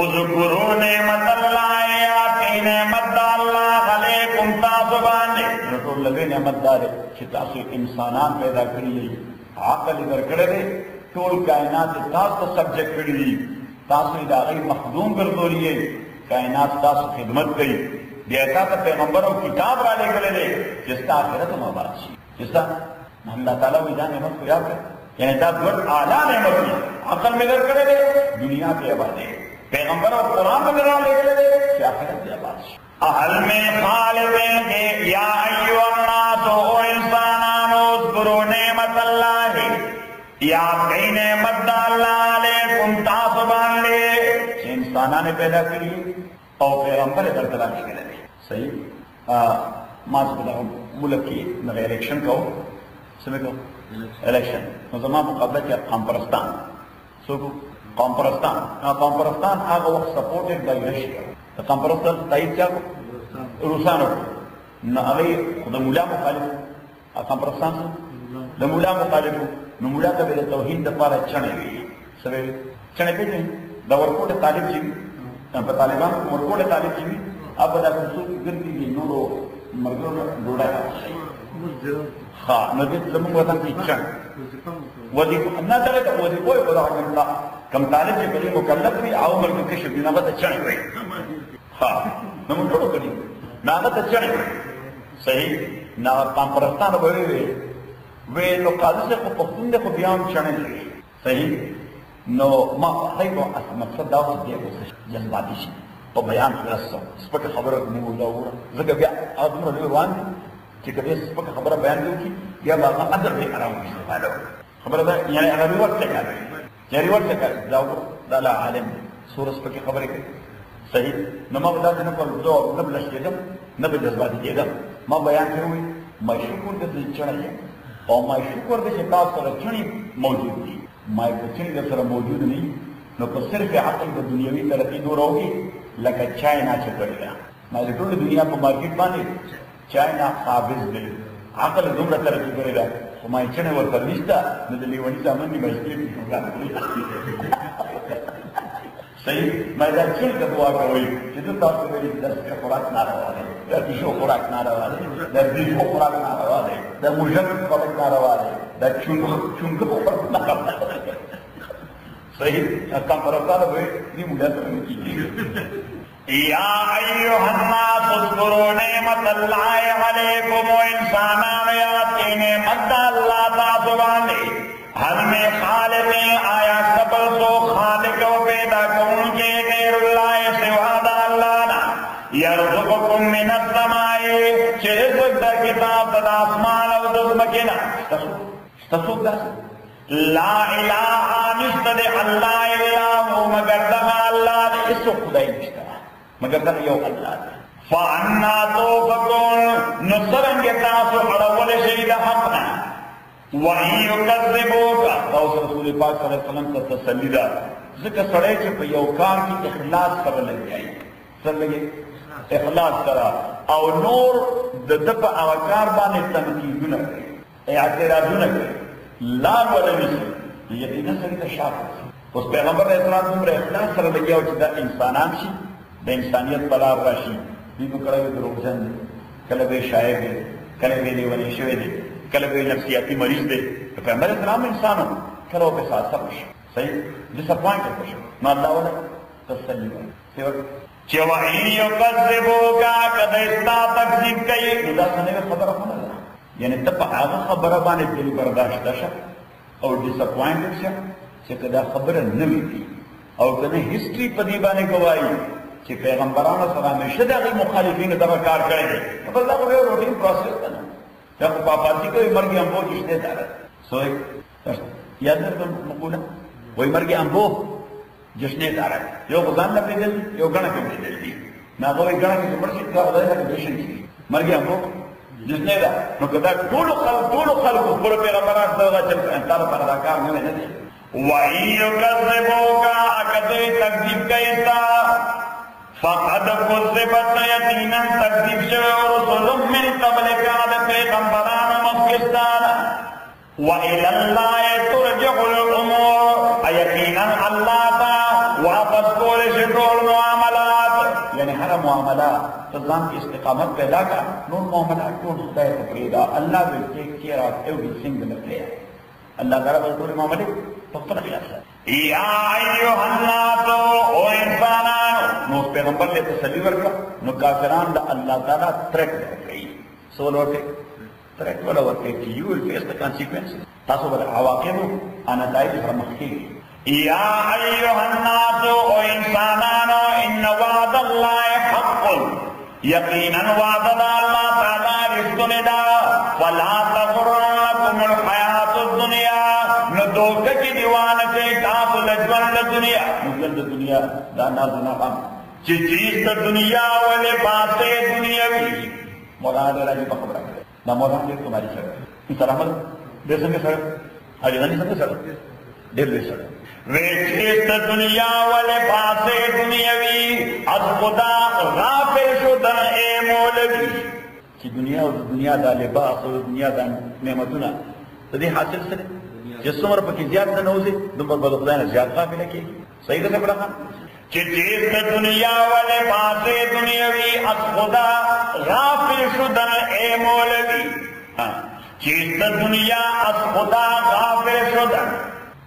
اذکروا نعمت اللہ یاتی نعمت اللہ علیکم تاسو باندې ټول لګي نعمت دار چې تاسو انسانان پیدا کړی عقل درکړی دی ټول کائنات تاسو سبجیکټ کړی دي تاسو یې د هغې مخدوم ګرځولي کائنات تاسو خدمت کوي بیا تاسو پیغمبر او کتاب را لېږلی دی چې ستا آخرت هم آباد شي چې ستا الله تعالی وایي دا نعمت خو یاد کړه یعنی دا دوړ اعلی نعمت دی عقل مې درکړی دی دنیا پې آباد دی پیغمبر او قرآن مې را لېږلی دی چې آخرت پې آباد شي اهل میں خالقیں کہ یا ایوہ الناس او انسانانو اذکروا نعمت اللہ یا کئی نعمت دا اللہ علیکم تاسو باندې چې انسانان پیدا کړي او پیغمبر یې درته رالیږلی دی صحیح ما چې په دغه ملک کې دغه الیکشن کوو څه مې کوو الیکشن نو زما مقابله کې قوم پرستان څوک قوم پرستان قوم پرستان هغه وخت سپورټډ بای رشیا د قوم پرستان تایید چا روسانو نو هغې د مولا مخالف قوم پرستان د مولا مخالف نو مولا ته به د توحید دپاره چڼې وي څه به وي چڼې پېژنې د ورکوټه طالب چې وي په طالبانو ورکوټه طالب چې وي هغه به دا کوڅو کې ګرځي دي نورو ملګرو نه ډوډۍ اخلي ها نو دې زموږ وطن کې چڼ وظیفه نه دغه ته وظیفه یې په دغه الله کم طالب چې پرې مکلف وي او عمر کې کشف دي نه به ته چڼې وایي ها نو موږ ټولو کړي نه هغه ته چڼې وایي صحیح نه قوم پرستانو به وی نو قاضي صاحب خو پښتون دی خو بیا هم چڼې لري صحیح نو ما هغوی به مقصد دا و چې دی اوس جذباتي شي په بیان کې رسو سپکه خبره مې ورته ووړه ځکه بیا هغه دومره لوی روان دي چې که دې سپکه خبره بیان دې وکړي بیا به هغه ادب یې ارام وي استفاده وکړي خبره ده یعنې هغه ریورټ ته کوي یعنې ریورټ ته کوي دا وګوره دا لا عالم دی څومره سپکې خبرې کوي صحیح نو ما به داسې نه کول زه نه به لشکېدم نه به جذباتي کېدم ما بیان کړی وي ما شکر دی چې چڼی یم او ما شکر دی چې تاسو سره چڼې موجود دي ما یې که چڼې در سره موجود نه وي نو که صرف عقل د دنیوي ترقي دوره وکړي لکه چاینا چې کړې ده ما د ټولې دنیا په مارکېټ باندې چاینا قابض دی عقل دومره ترقي کړې ده خو ما یې چڼې ورته نشته نو د لیوني زامن دي بایسکل صحیح ما دا چل ته دعا کوئ چې زه تاسو ویلي د سپي خوراک ناروا دی د پیشو خوراک ناروا دی د بیزو خوراک ناروا دی د موږک خوراک ناروا دی د چونګه خوراک ناروا دی صحیح کم پرستانه به دې موږ سره نه کېږي یا ایها الناس اذکروا نعمت الله علیکم و انسانانو یاد کړئ نعمت د الله تاسو باندې هل میں خالق آیا سبل تو خالق و پیدا کون کے غیر اللہ سوا دا اللہ نا یرزقکم من السماء چه رزق در کتاب دا آسمان و دزمکینا ستصوب دا لا الہ نشتد اللہ اللہ مگر دغا اللہ دا اس کو خدای نشتد مگر دغا یو اللہ دا فانا توفکون نصرنگ تاسو اڑول شید حقنا وَإِن يُكَذِّبُوكَ تاسو رسول پاک صلی الله علیه وسلم ته تسلی ده ځکه سړی چې په یو کار کې اخلاص سره لګیایي سره لګي اخلاص سره او نور د ده په هغه کار باندې تنقیدونه کوي اعتراضونه کوي لار ولا نیسي یقینا سړي ته شاک اوس پیغمبر علیه السلام دومره اخلاص سره لګیا و چې دا انسانان شي د انسانیت په لار راشي دوی به کله دروغجن دي کله به شاعر دي کله به لیونی شوی دي کله به نفسیاتی مریض دی پیغمبر اسلام انسانو کله به ساسر شي صحیح ډیساپوینټډ شي نو الله ولا تسلی ورکړي چې وایي یو کذبوکا کده استا تکذیب کوي نو دا څنګه خبره کوله یعنی ته په هغه خبره باندې دل برداشت شه او ډیساپوینټډ شه چې کدا خبره نه وي او کنه هیستوري په دې باندې گواهی چې پیغمبرانو سره همیشه دغه مخالفین دغه کار کړی دی په دا یو روټین پروسس دی یا پاپاتی کوئی مرگی امبو جشنے دارا سوئے یاد نرکن مقولہ وہی مرگی امبو جشنے دارا یو غزان نپی دل یو گنا کم دل دی نا کوئی گنا کی سمر سے کلا خدای نکا جشن کی مرگی امبو جشنے دارا نو کدا ٹولو خلق پورا پیغمبران سوگا چلتا انتارا پرداکار نوے ندے وَإِن يُكَذِّبُوكَ اَكَدَئِ تَكْذِبْ كَيْسَا فقد کذبت یقینا تکذیب شوی رسول من قبلک د پیغمبرانو مخکستان وإلى الله ترجع الأمور یقینا الله تا واپس کول شي معاملات تزام کی استقامت پیدا کا نون معاملات ٹول خدای تفریدا اللہ will take care of every single player اللہ تعالیٰ بلطور معاملے فقط خلاص ہے یا ایوہ الناس او انسانان نو پیغمبر لے تسلی ورکا نو کافران دا اللہ تعالیٰ تھریٹ ورکئی سوال ورکئی تھریٹ والا ورکئی کہ you will face the consequences تاسو بل عواقب نتائج فرمخی یا ایوہ الناس او انسانان ان وعد اللہ حق یقینا وعد اللہ تعالیٰ رزقن دا فلا تغرنکم الحیات الدنیا ندوکہ کی دیوانا چاہی تاسو لجوان دنیا مجلد دنیا دانا زناقام چی چیز دا دنیا و لباس دنیاوی مولانا دے راجی پا خبرہ کرے نا مولانا دے تمہاری سڑک ان سلامت دے سنگے سڑک حاجی غنی سنگے سڑک دیر دے سڑک ویچیست دنیا و لباس دنیاوی از خدا غافل شدن اے مولوی کہ دنیا و دنیا دا لباس و دنیا دا نعمتنا تو دے حاصل سرے جس عمر پا کی زیادہ نوزے دن پر بد خداینا زیادہ قابلہ کی صحیح دے پڑا خان چیست دنیا و لباس دنیاوی از خدا غافل شدن اے مولوی چیست دنیا از خدا غافل شدن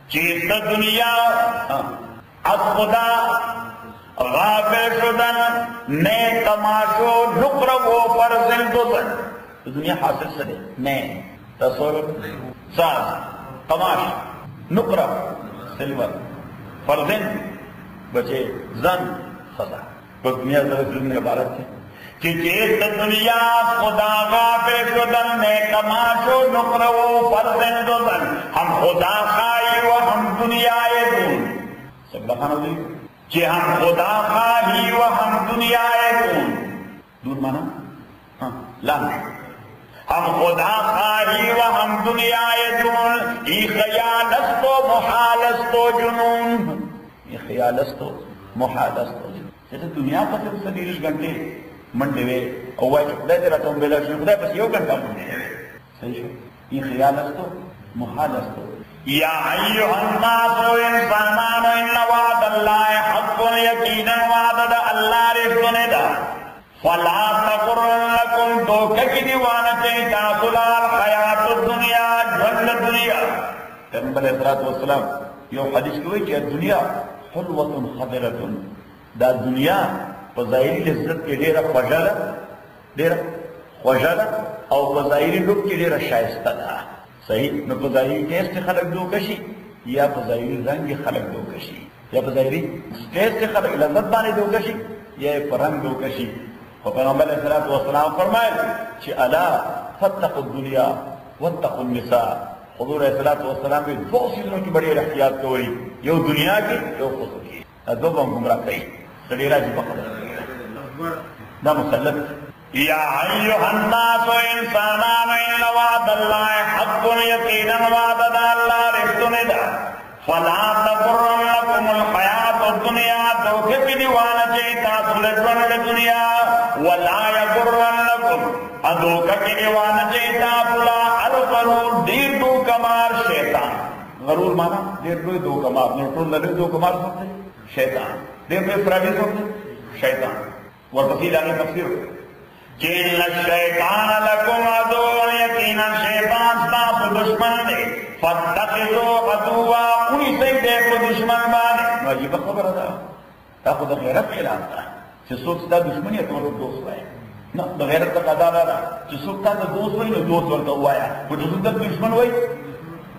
چیست دنیا از خدا غافل شدن میں تماشو نقربو پر زندوزن دنیا حاصل سدے میں تصور ساز تماش نقرب سلور فرزن بچے زن خدا تو دنیا طرف زندگی عبارت ہے کہ چیست دنیا خدا غافل شدن میں تماشو نقربو پر زندوزن ہم خدا خواہی و ہم دنیا دون سب لکھانا ہوئی کہ ہم خدا خواہی و ہم دنیا دون مانا لام ہم خدا خواہی و ہم دنیا دون ای خیالست و محالست و جنون ای خیالست و محالست و جنون جیسے دنیا کا صرف سدیرش گھنٹے منڈے وے اوائی چکدہ تیرا تم بیلا شنو خدا بس یو گھنٹا منڈے وے صحیح شو ای خیالست و محالست و یا ایوہ الناس و انسانان ان وعد اللہ حق یقینا وعد اللہ رزقن دا فلا تغرنکم دوکہ کی دیوانا چاہی تاثلال حیات الدنیا جھل دنیا پیغمبر علیہ السلام یو حدیث کوئی کہ دنیا حلوت خضرت دا دنیا فضائلی لذت کے دیر خوشالا او فضائلی لب کے دیر شائستہ دا صحیح نو فضائلی ٹیسٹ خلق دو کشی یا فضائلی رنگ خلق دو کشی یا فضائلی ٹیسٹ خلق لذت بانے دو کشی یا فرنگ دو کشی اور پیغمبر علیہ السلام فرمائے کہ الا فتقوا الدنیا واتقوا النساء حضور علیہ السلام بھی دو چیزوں کی بڑی احتیاط کوئی یو دنیا کی یو خود کی دو بم گمراہ کئی سلیرہ جی بقدر دا مسلط یا ایوہ الناس و انسانان ان وعد اللہ حق یقینا وعد اللہ رزقن دا فلا تغرنکم الحیات الدنیا دوکے پی دیوانا چاہتا سلجون دنیا ولا یغرنکم ادوکا کی دیوانا چاہتا پلا الغرور دیر دو کمار شیطان غرور مانا دیر دو کمار نرطول لگے دو کمار سکتے شیطان دیر دو افرادی سکتے شیطان ورپسیل آنے تفسیر جن الشیطان لکم عدو یقینا شیطان ستاس دشمن دے فتخذو عدوا انہی سے دے کو دشمن بانے عجیب خبر دا تا خود غیرت خیلانتا ہے چھ سوک ستا دشمنی ہے تو لوگ دوست ہوئے نا دا غیرت تا قدا دارا چھ سوک تا دوست ہوئی نا دوست ورطا ہوا ہے وہ جو سوک دشمن ہوئی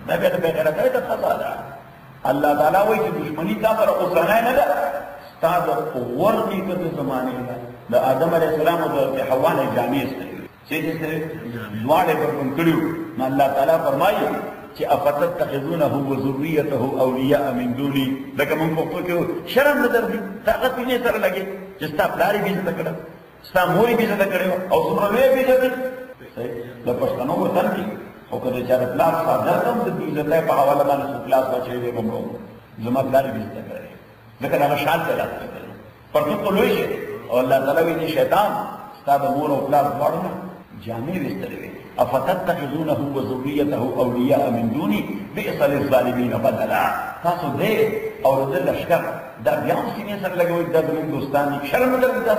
میں بیتا بے غیرت ہے تا قدا دارا اللہ تعالیٰ ہوئی چھ دشمنی تا پر اسانا ہے نا دا ستا دا ورقی کت زمانے دا دا آدم علیہ السلام و دا حوان جامعی استریو سیدھے سے دوارے پر کن کریو نا اللہ تعالیٰ فرمائی کہ افتت تخذونہو و ذریتہو اولیاء من دونی لکہ من کو کیوں شرم ندر دی طاقت پینے سر لگے جستا پلاری بھی سے تکڑا ستا موری بھی سے تکڑے ہو او سمروے بھی سے تکڑے لپشتنوں کو تن کی او کدے چار پلاس سادر کم سے دیزت ہے پا حوالا مانا سو پلاس بچے دے بمرو زمان پلاری بھی سے تکڑے لیکن اگر شان سے لاتا تکڑے پر تو قلوش ہے اور اللہ تعالیٰ بھی شیطان ستا دا مور و پلاس بڑھنا جامعی بستر ہوئے افتتخذونه وذريته اولیاء من دونی بئس للظالمین بدلا تاسو دے اور دل لشکر دا بیان سینے سر لگے ہوئی دا دلن دوستانی شرم در دیتا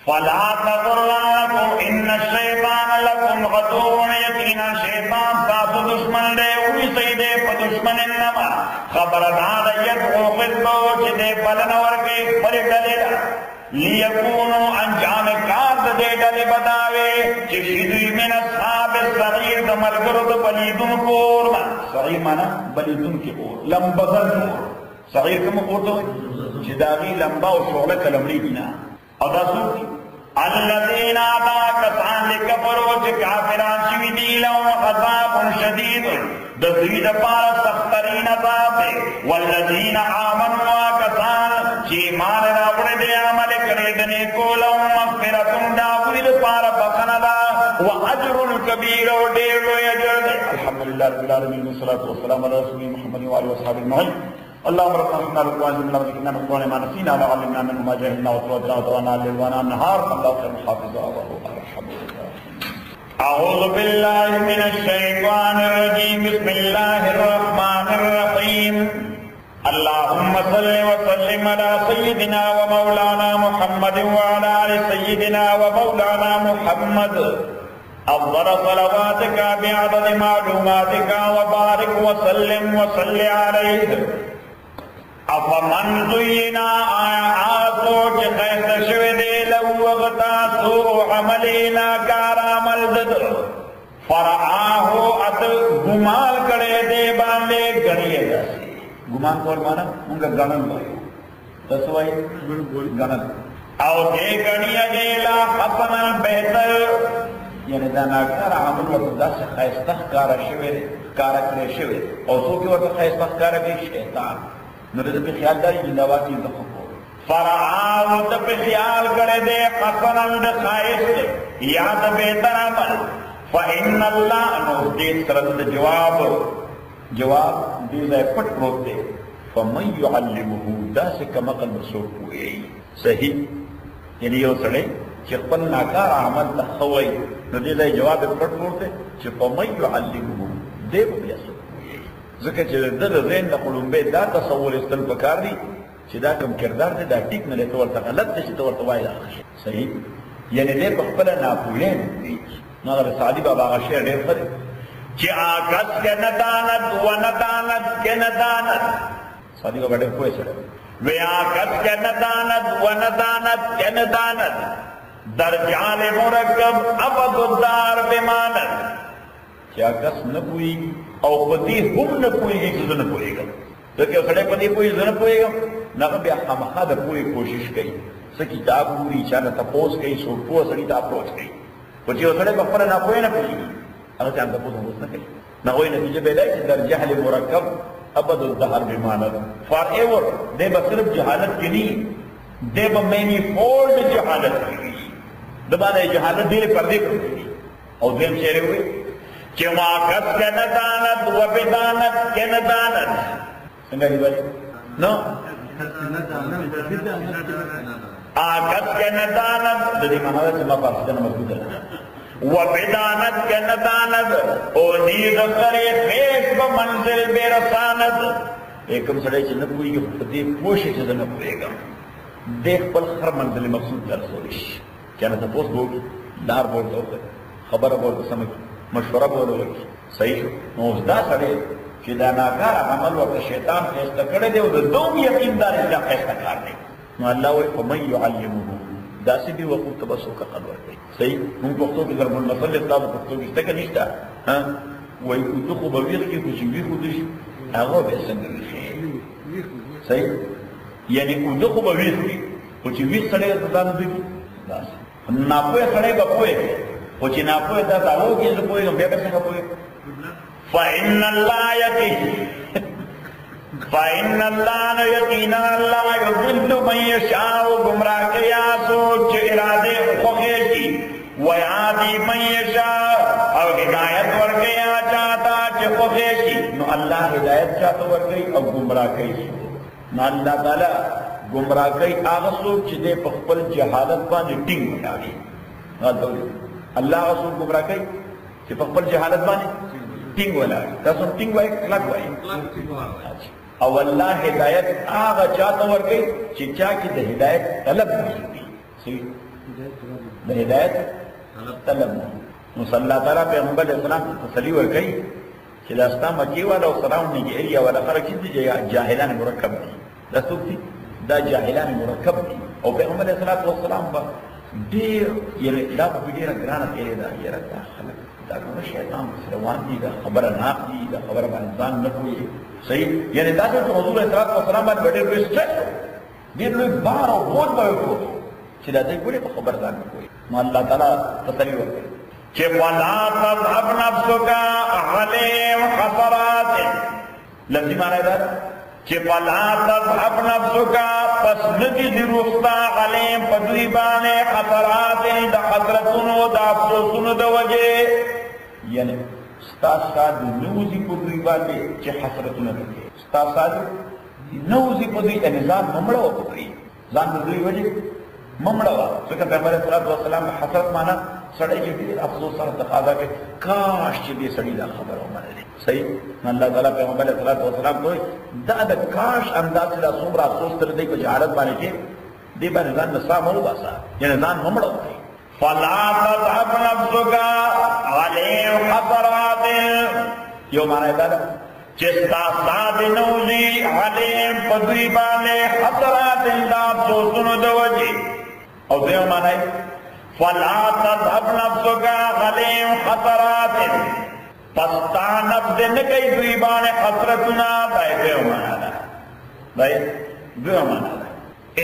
فلا تغرنكم ان الشیطان لكم عدو یقینا شیطان تاسو دشمن دے وی سیدے په دشمن انما خبردار یدعو حزبه چې دې بلن ورکې پر ډلې لیکونو انجام کار دې ډلې بداوي چې شیدوی من اصحاب الصغیر د ملګرو د بلیدون کور صغیر معنا بلیدون کې اور لمبذن صغیر کوم اور ته چې داغي لمبا او شغله کلمړي دينا او تاسو الذين كفروا لكفروا كافرون شوي دي لهم عذاب شديد دذي دپار سخترين عذاب والذين آمنوا كسان چي مان راوڑ دے عمل کرے دنے کو لهم مغفرة داوری دپار بخندا واجر كبير ودير اجر. الحمد لله رب العالمين والصلاة والسلام على رسول محمد وعلى اصحابه اجمعين. اللهم ربنا اغفر لنا وارحمنا وارزقنا من قول ما نسينا وعلمنا منه ما جهلنا وتوفنا وتوانا الليل وانا النهار الله خير حافظا وهو ارحم الراحمين. اعوذ بالله من الشيطان الرجيم بسم الله الرحمن الرحيم. اللهم صل وسلم على سيدنا ومولانا محمد وعلى ال سيدنا ومولانا محمد أفضل صلواتك بعدد معلوماتك وبارك وسلم وصل عليه. افمن زینا آسو چه خیست شویدے لو وغتا سوء عملینا کار عمل دد فرعاہو ات گمال کڑے دے باندے گنیے جاسی. گمان کول مانا منگا گنن بائی تسوائی گنن او دے گنیے دے لا حسنا بہتر یعنی داناکار عمل وقت دا سے خیستخ کارا شویدے کارا کرے شویدے او سو کی وقت خیستخ کارا بھی شیطان نرد پہ خیال داری جندوات کی دخل فرعاو دا پہ خیال کرے دے قصنن دا خائص دے یاد بہتر عمل فإن اللہ نو دیت سرد جواب دیزہ پٹ روک دے فمن یعلمہو دا سے کمقل رسول ہوئی صحیح یعنی یہ سڑے چپن ناکار عمل تخوئی نو دیزہ جواب پٹ روک دے چھ فمن یعلمہو دے بیاسو ذکر چې د ذهن د قلمبه دا تصور استل پکار دي چې دا کوم کردار دی دا ټیک نه لته ورته غلط دي چې ته ورته وایي صحیح یعنی دې په خپل ناپوهین دي نو د سعدي بابا هغه شعر ډېر ښه دی چې آکس کې ندانت و ندانت کې ندانت سعدي بابا ډېر پوه سره وی آکس کې ندانت و ندانت کې ندانت در جعل مرکب ابد الدار بمانت چې آکس نه پوهېږي او پدی هم نه پوهېږي چې زه نه پوهېږم ځکه یو سړی پدې پوهېږي زه نه پوهېږم نو هغه بیا خامخا د پوهې کوشش کوي څه کتاب ګوري چا نه تپوس کوي څوک پوه سړي ته اپروچ کوي خو چې یو سړی په خپله ناپوهې نه پوهېږي هغه چا هم تپوس اوس نه کوي نو هغوی نتیجه به دا چې در جهل مرکب ابد الدهر بماند فار ایور دی به صرف جهالت کې نه دی به مینی فولډ جهالت کوي د باندې جهالت ډېرې پردې کوي او دویم شعر وایي کہ واقف کے ندانت و بدانت کے ندانت سنگا ہی بھائی نو آقت کے ندانت دلی مہانا سے میں پارسی جانا مضبوط ہے و بدانت کے ندانت او نیز کرے خیش بمنزل بے رسانت ایکم سڑے چھ نبوئی گا فدی پوشی چھ نبوئی گا دیکھ پل خر منزل مقصود در سوریش کیا نا تپوس بولو لار بولتا ہوتا خبر بولتا سمجھ مشورہ بولو صحیح شو نو اس دا سڑے چی دا ناکار عمل وقت شیطان خیستا کردے دے و دا دوم یقین دار اسلام خیستا کار دے نو اللہ وی فمن یعلمہو دا سی بھی وقت تبسو کا قدور کئی صحیح من پختو کی ضرب المثل اطلاع پختو کی استکا نشتا وی کتو خوب ویخ کی کچھ ویخو دش اغا بیسنگ ویخی صحیح یعنی کتو خوب ویخ کی کچھ ویخ سڑے گا تدانو دی ناپوے سڑے گا پوے وچی ناپوے دا تاو کی اسے پوئے گا بیا کسے گا پوئے فَإِنَّ اللَّهَ فَإِنَّ اللَّهَ يَقِينًا اللَّهَ يُضِلُّ مَن يَشَاءُ گمراہ کیا سوچ ارادے خوخے کی وَيَهْدِي مَن يَشَاءُ اور ہدایت ورکیا چاہتا چھ خوخے کی نو اللہ ہدایت چاہتا ورکی اور گمراہ کئی نو اللہ تعالی گمراہ کئی آغا سوچ چھ دے پخپل جہالت باندے ٹنگ بناوی اللہ رسول گمراہ کئی کہ پخپل جہالت بانے ٹنگ والا تاسم ٹنگ وائی کلک وائی او اللہ ہدایت آغا چاہتا ورگئی چی چاہ کی دا ہدایت طلب نہیں د هدایت طلب نو صلی الله تعالی پیغمبر اسلام تسلی ورکړي چې دا ستا مکی والا او سلام نیجیریا والا خلک چې جاهلان مرکب دي دا څوک دي دا جاهلان مرکب دي او پیغمبر اسلام به ډېر یعنې دا په ډېره ګرانه تېرې ده یاره دا خلک دا ټول شیطان پسې روان دي دا خبره ناق دي دا خبره باندې ځان نه پوهېږي صحیح یعنې دا چې حضور اسلام باندې به ډېر لوی سټرس ډېر لوی بار او بوج به وکړو چې دا دوی ولې په خبره ځان نه پوهېږي نو الله تعالی تسلي ورکړي چې ولا تذهب نفسك عليهم حسرات لفظي معنی دا چې ولا تذهب نفسك پس ندي دي روستا عليهم په دوی باندې حسرات د حسرتونو د افسوسونو د وجې یعنی ستا ساد نوزي په دوی باندې چې حسرتونه کوي ستا ساد نوزي په دوی ځان ممړو کوي ځان د دوی وجې ممړه وا ځکه پیغمبر صلی الله علیه وسلم حسرت معنا سړی چې ډېر افسوس سره تقاضا کوي کاش چې دې سړی دا خبره ومنله صحیح الله تعالی پیغمبر صلی الله علیه وسلم کوي دا د کاش انداز لا څومره افسوس تر دې په جهالت باندې کې دې باندې ځان نصا مړ واسا یعنی ځان ممړه کوي فلا تذهب نفسك عليهم حسرات یو معنی دا چې ستا ساد نوزي عليهم په دوی باندې حسرات دا افسوسونو د وجې او دیو معنی فلا تذهب نفسك عليهم حسرات پس تا نفس نکي دوی باندې حسرتنا دیو معنی دیو معنی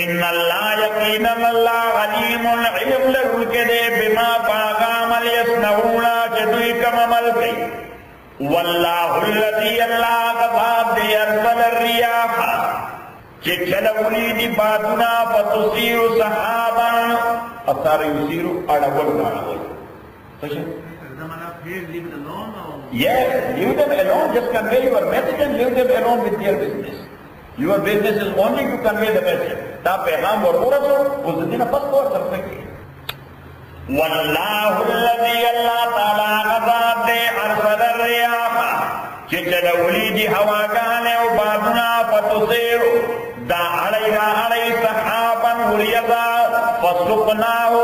ان الله یقینا الله علیم علم لرکده بما باغامل یصنعون چې دوی کوم عمل کوي والله الذي الله غضب يرسل الرياح چې چلولی دی بادونه فتصير سحابا اثر يصير اړول راول څه yes leave them alone just convey your message and leave them alone with their business your business is only to convey the message دا پیغام ورورسو اوس دینه پس ور ترسکی والله الذي الله تعالی غضب ارسل الرياح چې چلولی دی هواګانې او بادونه فتصير دا علینا علی صحابا وریضا فسقناه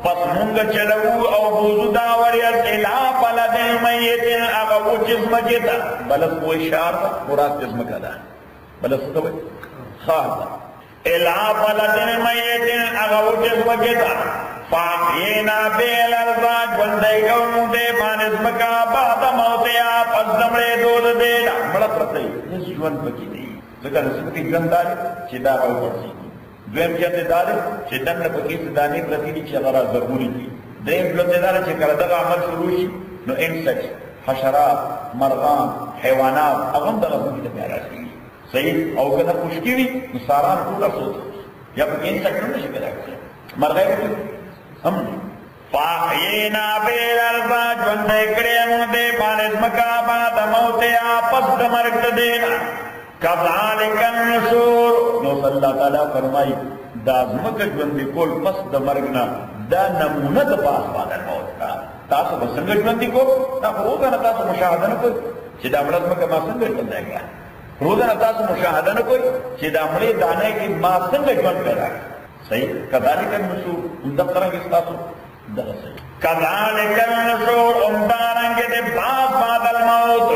پس مونږ چلو او بوزو دا وریض الى بلد میت اغا و جسم جدا بلد کوئی شعر مراد جسم کا دا بلد سوئی خواہ دا الى بلد میت اغا و جسم جدا فاحینا بیل ارزا جوندے گونو دے بانزم کا بعد موتیا پس دمڑے دود دینا بڑا پرتی اس جوان پکی دی ذکر رسمتی جوان داری چی دا رو پرسی دویم جوان داری چی دن پکی سدانی پرتی دی چی غرا ضروری دی دریم جوان داری چی کردگ عمل شروعی نو انسیکس حشرات مرغان حیوانات اغم دا غزنی دا پیارا سی صحیح او کنا خشکی وی نساران پورا سوچ یا پکی انسیکس نمشی پیدا کرسی مرغای پکی ہم فاحینا بیل ارضا جوندے کریم دے بانز مکابا دا موتیا پس دا مرگ دینا کذالک النشور نو صلی اللہ تعالیٰ فرمائی دا زمکہ جوندے کول پس دا مرگنا دا نمونہ دا پاس بادر موت کا تاسو بسنگا جوندے کو نا روزانا تاسو مشاہدن کوئی چی دا مرد مکہ ما سنگا جوندے گیا روزانا تاسو مشاہدن کوئی چی دا مرد دانے کی ما سنگا جوند پیدا صحیح کذالک النشور اندقرنگ استاسو كذلك النشور امدارنگ دے بعد الموت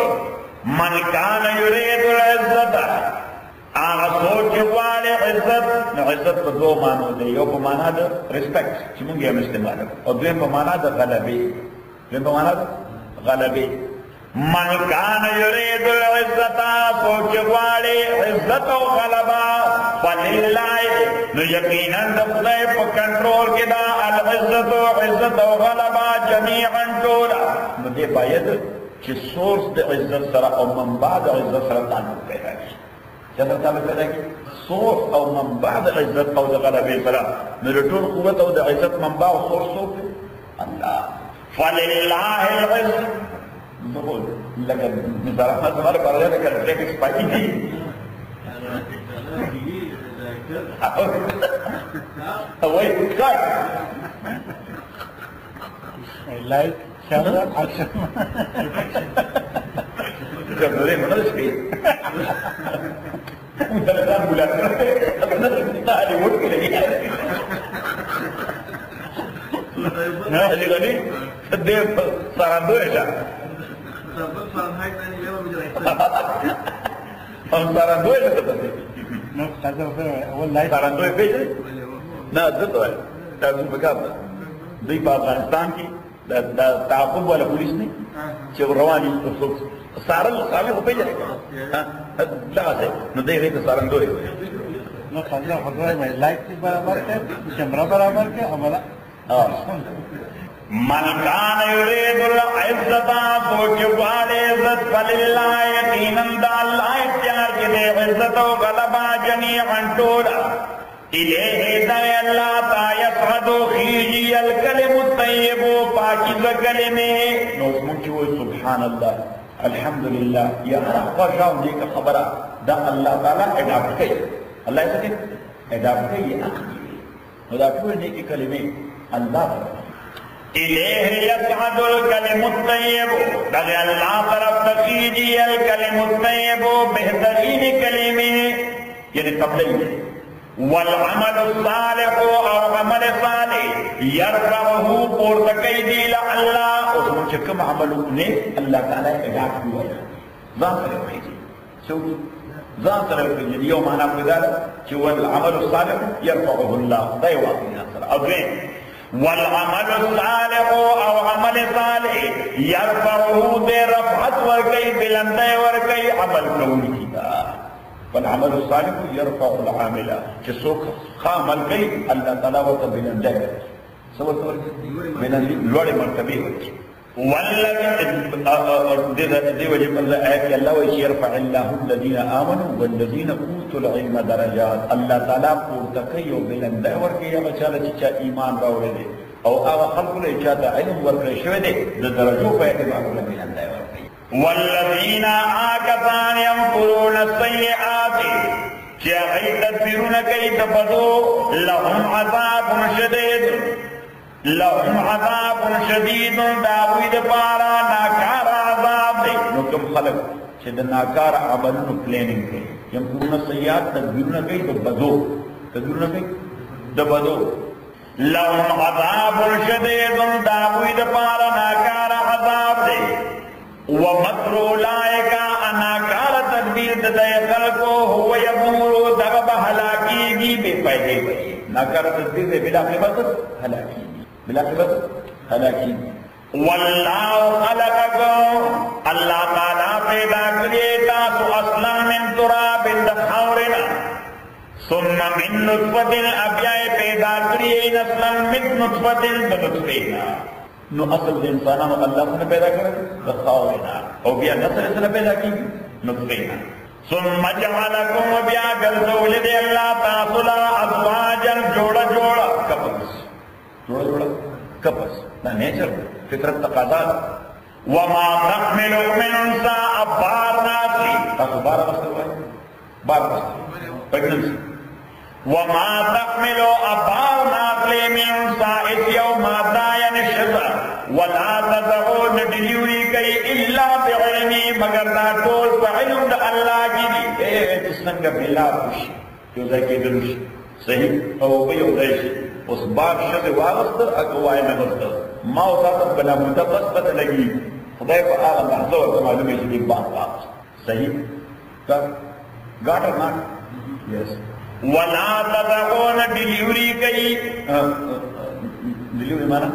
من كان يريد العزت آغا سوچ والے عزت عزت پر دو معنی دے یو پر معنی دے رسپیکٹ چی منگی ہم استعمال اور دویم پر معنی دے غلبی دویم پر معنی دے غلبی من كان يريد العزت سوچ والے عزت و غلبہ فللہ نو یقیناً دخلے پا کنٹرول کدا العزت و عزت و غلبہ جمیعاً ٹولا نو دے باید چی سورس دے عزت سرا او منبع دے عزت سرا تعلق پیدا کی چندر تعلق پیدا کی سورس او منبع دے عزت او دے غلبہ سرا نرٹون قوت او دے عزت منبع و سورس ہو اللہ فللہ العزت نقول لکن نظر احمد ہمارے پڑھ رہے لیکن ریفکس پاکی تھی وہی کٹ لائک شاہدہ اکشن جب نورے منرش بھی مدرسان بلا کرتے اب نظر اتنا آلی موٹ کے لئے علي غني دې سارندوی شه هم سارندوی شه نو څنګه اول لای سارندوی پیژنې نه دته وای تاسو وګورئ دوی په افغانستان کې د تعقب ولا پولیس نه چې رواني سارل خو پیژنې دا څه نو دې ته سارندوی نو څنګه خبره مې لایک برابر کړ کیمرا برابر کړ عمله من کان یرید العزت فوجوال عزت فللہ یقینا اللہ اختیار کے دے عزت و غلبہ جمیعا ٹولا الیہ دے اللہ تا یسعد خیجی الکلم الطیب پاکیزہ کلمے نو اسمکی ہوئی سبحان اللہ الحمدللہ یا خوشاو دیکھ خبرہ دا اللہ تعالیٰ اڈاپٹ کئی اللہ ایسا کہ اڈاپٹ کئی یہ اخلی نو دا کوئی نیکی کلمے اللہ تعالیٰ الیہ یسعد الکلم الطیب دغی اللہ طرف تخیجی الکلم الطیب بہترین کلمے یعنی قبلی والعمل الصالح او عمل صالح یرفعه پورتکی دیل اللہ اس میں چکم عملوں نے اللہ تعالیٰ اجاب ہوا ہے ذات سرے وحیدی سوکی ذات سرے وحیدی یوم آنا قدالا چو والعمل الصالح یرفعه اللہ دائی واقعی ناصر اذن والعمل الصالح او عمل صالح يرفعه دے رفعت ورکی بلندے ورکی عمل کونی کی دا والعمل الصالح يرفع العامل چسوک خامل کئی اللہ تعالیٰ وطا بلندے سوات ورکی بلندے لوڑے مرتبی ورکی دي وجب الله آيات الله ويرفع الله الذين آمنوا والذين أوتوا العلم درجات الله تعالى پورتکی و بلنده ورکی یا بچاله چا ایمان راوړی دی او هغه خلکو له چا ته علم ورکړی شوی دی د درجو په اعتبار له بلنده ورکی والذین آکسان ينفرون السیئات چې هغه تدبیرونه کوي د بدو لهم عذاب شدید لهم عذاب شدید داوی د پارا ناکار عذاب دی نو کوم خلق چې د ناکار عملونو پلانینګ کوي ينفرون السیئات تدبیرونه کوي د بدو تدبیرونه کوي د بدو لهم عذاب شدید داوی د پارا ناکار عذاب دی ومکر اولئک اناکار تدبیر د خلقو هو یمور دغه هلاکیږي بے فائدې وي ناکار تدبیر د بلا قیمت هلاکی بلا قبط حلاکی واللہ خلقکم اللہ تعالیٰ پیدا کریتا سو اصلا من تراب خاورنا ثم من نطفت ابیاء پیدا کریے نسلا من نطفت بنطفینا نو اصل انسانہ اللہ سے پیدا کرے خاورنا او بیا نسل سے پیدا کی نطفینا ثم جعلکم بیا گلزول دے اللہ تاصلا ازواجا جوڑا جوڑا کپس جوڑا جوڑا کپس نا نیچر فطرت تقاضا وما تحمل من انسا اب بار ناسلی تاسو بار بستر ہوئے بار بستر پریگننسی وما تحمل اب بار ناسلی من انسا اس یوم مادایا نشتا ولا تدعون ڈلیوری کئی الا بعلمی مگر دا ٹول پا علم دا اللہ کی دی اے جسنگا بلا خوشی جو ذکی دلوشی صحیح او بیو دیشی اس باغ شد واغستر اکوائی نمستر ما اتاتت بنا مدبس پتہ لگی خدای پا آغا محضور تو معلومی شدی باغ واغستر صحیح گاٹر ناک یس ولا تدعون ڈلیوری کئی ڈلیوری مانا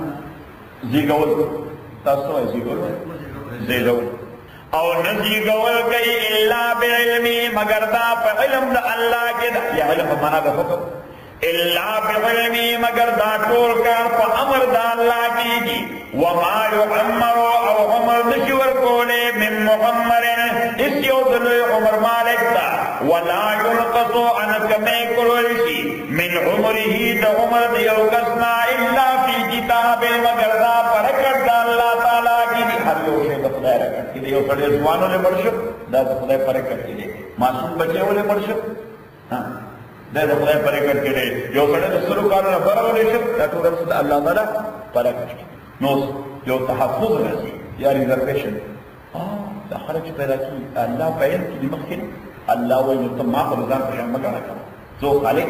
زیگول تاسو ہے زیگول زیگول او نزیگول کئی اللہ بعلمی مگر دا پا علم دا اللہ کے دا یا علم مانا دا حکم اللہ بعلمی مگر دا ٹول کار پا امر دا اللہ کی جی وما یعمر او عمر نشور کولے من محمر اس یو دلوی عمر مالک دا ولا ينقصو انکمے کلوشی من عمره دا عمر دیو قسنا الا فی کتاب مگر دا پرکت دا اللہ تعالیٰ کی جی ہر یو شے دا خدای رکھت کی دے یو سڑے زوانوں لے مرشب دا خدای پرکت کی دے معصوم بچے ہو لے مرشب ہاں دا خدای پرکت کی دے یو سڑے دا سلو کارنا برو لے شب دا تو رسول اللہ تعالیٰ پرکت کی نوز یو تحفظ رسی یا ریزرویشن دا خرچ پیدا کی اللہ پہل کی مخین اللہ وی نتما پر ازان پشان مکانا کرا زو خالق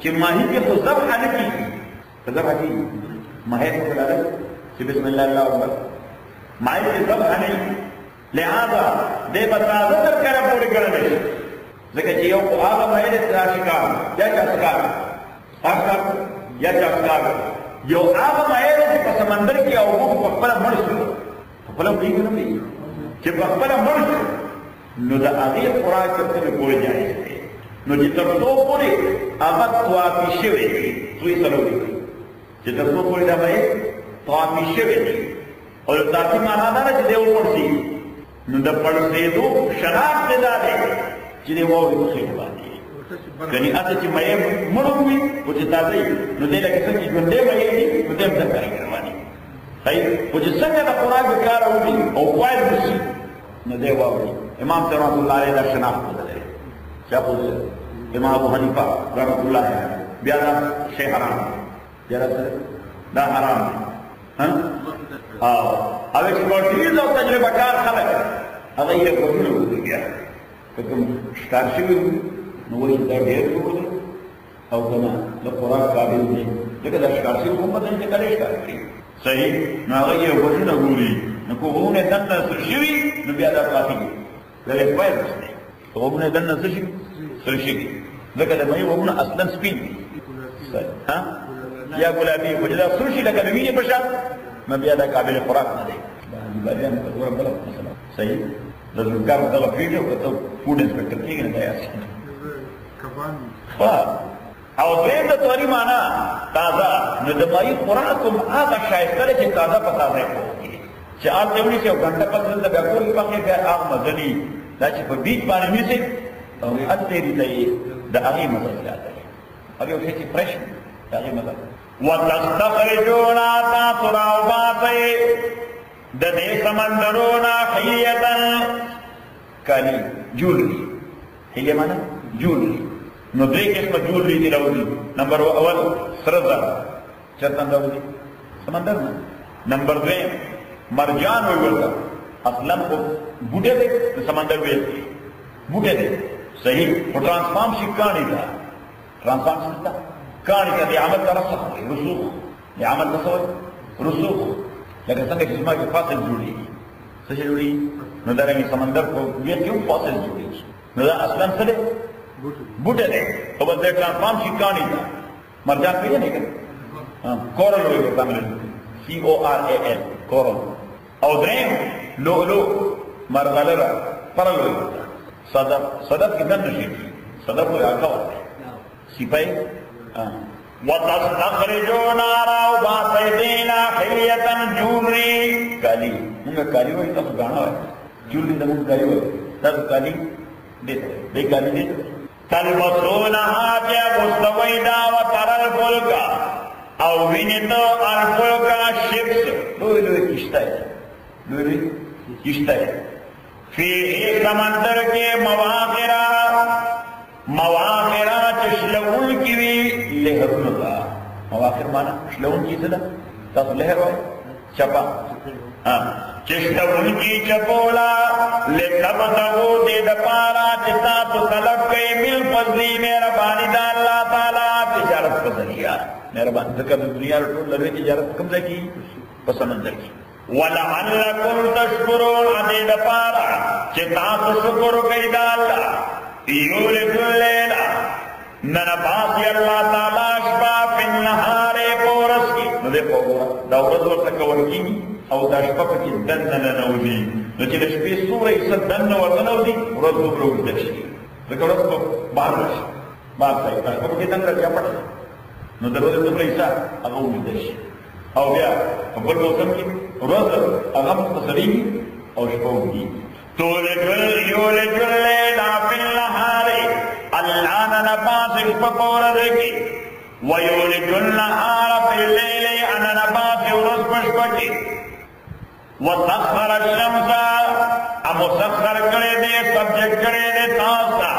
چې ماهي کې خو ذبح نه کېږي که ذبح کېږي ماهي خو لاره چې بسم الله الله اکبر ماهي کې ذبح نه کېږي لہذا دې به تازه تر کله پورې ګڼلی شي ځکه چې یو خو هغه ماهي دی دا ښکار یا چا ښکار ښکار یا چا ښکار یو هغه ماهي دی چې په سمندر کې او اوبو په خپله مړ شو په خپله پوهېږي نه پوهېږي چې په خپله مړ شو نو د هغې خوراک ترڅه پورې جایز دی نو چې تر څو پورې هغه طوافي شوی دی څوی څلور دي چې تر څو پورې دا ماهي طوافي شوی دی او د طوافي معنا دا ده چې دی وپړسېږي نو د پړسېدو شناخت دی دا دی چې دی واورې په خېټ باندې کني هڅه چې ماهي مړ وي خو چې تازه وي نو دی لکه څنګه چې ژوندی ماهي وي نو دی هم دغه رواني صحیح خو چې څنګه د خوراک کار وکړي او پایل وشي نو دی واوري امام صاحب رحمۃ اللہ علیہ دا شناخت بدلے کیا بولتے امام ابو حنیفہ رحمۃ اللہ علیہ بیا دا شی حرام بیا دا حرام ہاں او ایکسپرټیز او تجربه کار خلک هغه یې کومه وګوري بیا کوم ښکار شوی نو وایي دا ډېر وګوري او کنه د خوراک قابل دی ځکه دا ښکار شوی کوم بدن کې کله ښکار کوي صحیح نو هغه یې وګوري ګوري نو کوونه دنه سر شوی نو بیا دا کافي دا یې وایي وګونه دنه سر شي سر شي ځکه د مې وګونه اصلا سپین ها یا ګلابي وجدا سر شي لکه د وینې په شان نو بیا دا قابل خوراک نه دی باندې په ډول بل مثلا صحیح د زګار د ویډیو ته فود انسپکټر کېږي نه دی او دویم د توري معنا تازه نو د مې خوراک هم هغه شایسته چې تازه په تازه کوي چې آل دیوړي چې غنټه پسې د بګول پخې بیا هغه مزني دا چې په بیچ باندې نیسي او اترې دی د هغه مزه زیاته هغه یو چې فرش د هغه مزه وتستخرجون تاسراوباطي د دې سمندرون حیتن کلی جولری هي معنا جولری نو درې قسمه جولری دي راوړي نمبر اول سرزر چرته راوړي سمندر نمبر 2 مرجان وګورئ اصلا کو بوټه دې سمندر وې بوټه دې صحیح او ټرانسفارم شي کانی دا ټرانسفارم شي کانی دا عمل ترسخ رسوخ عمل تسوي رسوخ لکه څنګه چې ما کې فاصل جوړي څه جوړي نو دا رنګ سمندر کو یې کیو فاصل جوړي نو دا اصلا څه دې بوټه دې او د ټرانسفارم شي کانی دا مرجان پیژنې نه کړه کورل وې باندې CORAL کورل او دریم لؤلؤ مرغلره پرلوي صدف صدف کې دنه شي صدف یو اکاوت سپای وتستخرجون راوباطينا حلية جولري کالی موږ کالی وایو تاسو غاڼه وایي جولري د موږ کالی وایو تاسو کالی دې کالی دې تلبسونها بیا مستویدا وتر الفلک او وینیتو الفلک شپس لوی لوی کشته لوی کشته فی سمندر کے مواخرہ چشلون کی بھی لہرون اللہ مواخر مانا چشلون کی صدا تاسو لہر ہوئے چپا چشلون کی چپولا لتبتغو دید پارا چتاتو طلب کئی مل فضلی میرا بانی دا اللہ تعالیٰ تجارت کا ذریعہ میرا بانی ذکر دنیا رٹو لگے تجارت کم کی پسمندر کی وَلَعَلَّكُمْ تَشْكُرُونَ عَدِدَ پارا چتاس شکر قیدہ اللہ یولد اللیلہ ننباسی اللہ تعالیٰ شبا فی النہار پورس کی نو دے پورا دا ورد ورد کورکی او دا شبا پکی دن ننوزی نو چی دا شبی سورہ اسا دن ورد نوزی ورد ورد دکشی دکا ورد بار رشی بار سائی دا شبا پکی دن رکیا پڑا نو دا ورد ورد اسا اگو دکشی او بیا بل موسم کی روز اغا مختصری او شپاو کی یولج اللیل فی النہار اللہ ننباس شپاور دکی ویولج النہار فی اللیل اننباس ورز پشپکی وسخر الشمس مسخر کرے دے سبجیکٹ کرے دے تاسا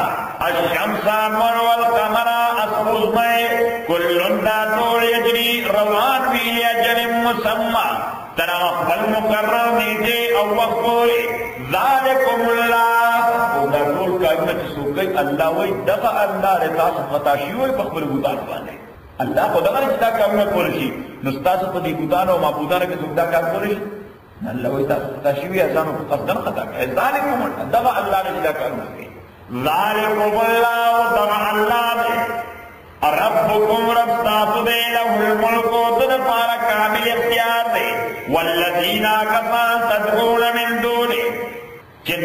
الشمس انور والقمر اسروز میں کلن دا طول یجری روان ویلی اجل مسمع ترى خپل مقرر نیټه او وخت پورې ذالکم الله او دا ټول کارونه چې څوک کوي الله وایي دغه الله له تاسو خطا شي وي په خپل بوتان باندې الله خو دغه چې دا کارونه کول شي نو تاسو په دې بوتان او معبودانو کې څوک دا کار کول شي الله وایي تاسو خطا شي وي ځانو په قصدن خطا کوي ذالکم دغه الله له دا کارونه کوي ذالکم الله دغه الله ربكم رب تاسو دے له الملک تد پارا کامل اختیار دے والذین کفان تدعون من دونه چې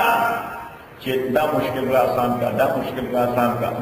نه چې دا مشکل را آسان کا دا مشکل را آسان کا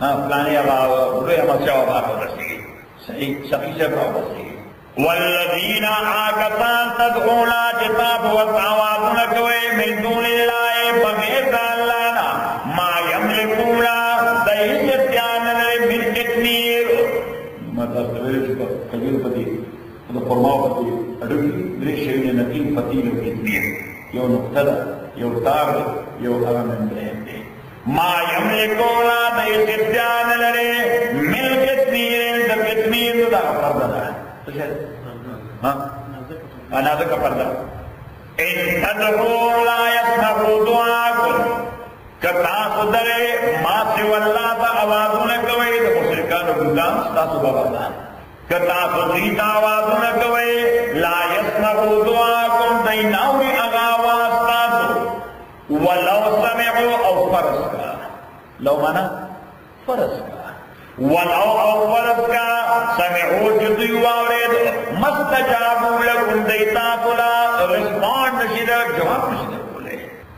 ها پلانې هغه ورته ما څه راځي صحیح سے راځي والذین آکسان تدعون جتاب وتعوازن کوي من دون الله بغیر الله نا ما یملکون دایس اتیان من اتنیر مطلب دې کبیر پتی د فرماو پتی اډو درې شی نه نقین فتیل اتنیر یو نقطه یو تار یو ارمن دې ما یملکون دایس اتیان من اتنیر د اتنیر دا پردہ ها انا ذکر پردہ ان تدعوا لا يسمعوا دعاءكم کتاس درے ما سوى الله تا آوازونه کوي د مشرکانو ګلان تاسو بابا کتاس دې آوازونه کوي لا يسمعوا دعاءكم دیناوی اغاواز تاسو ولو سمعوا او فرض کا لو منا فرض کا ولو اولت کا سمعو جدوی وارد مستجابو لکن دیتا کلا رسپانڈ نشیدہ جواب نشیدہ بولے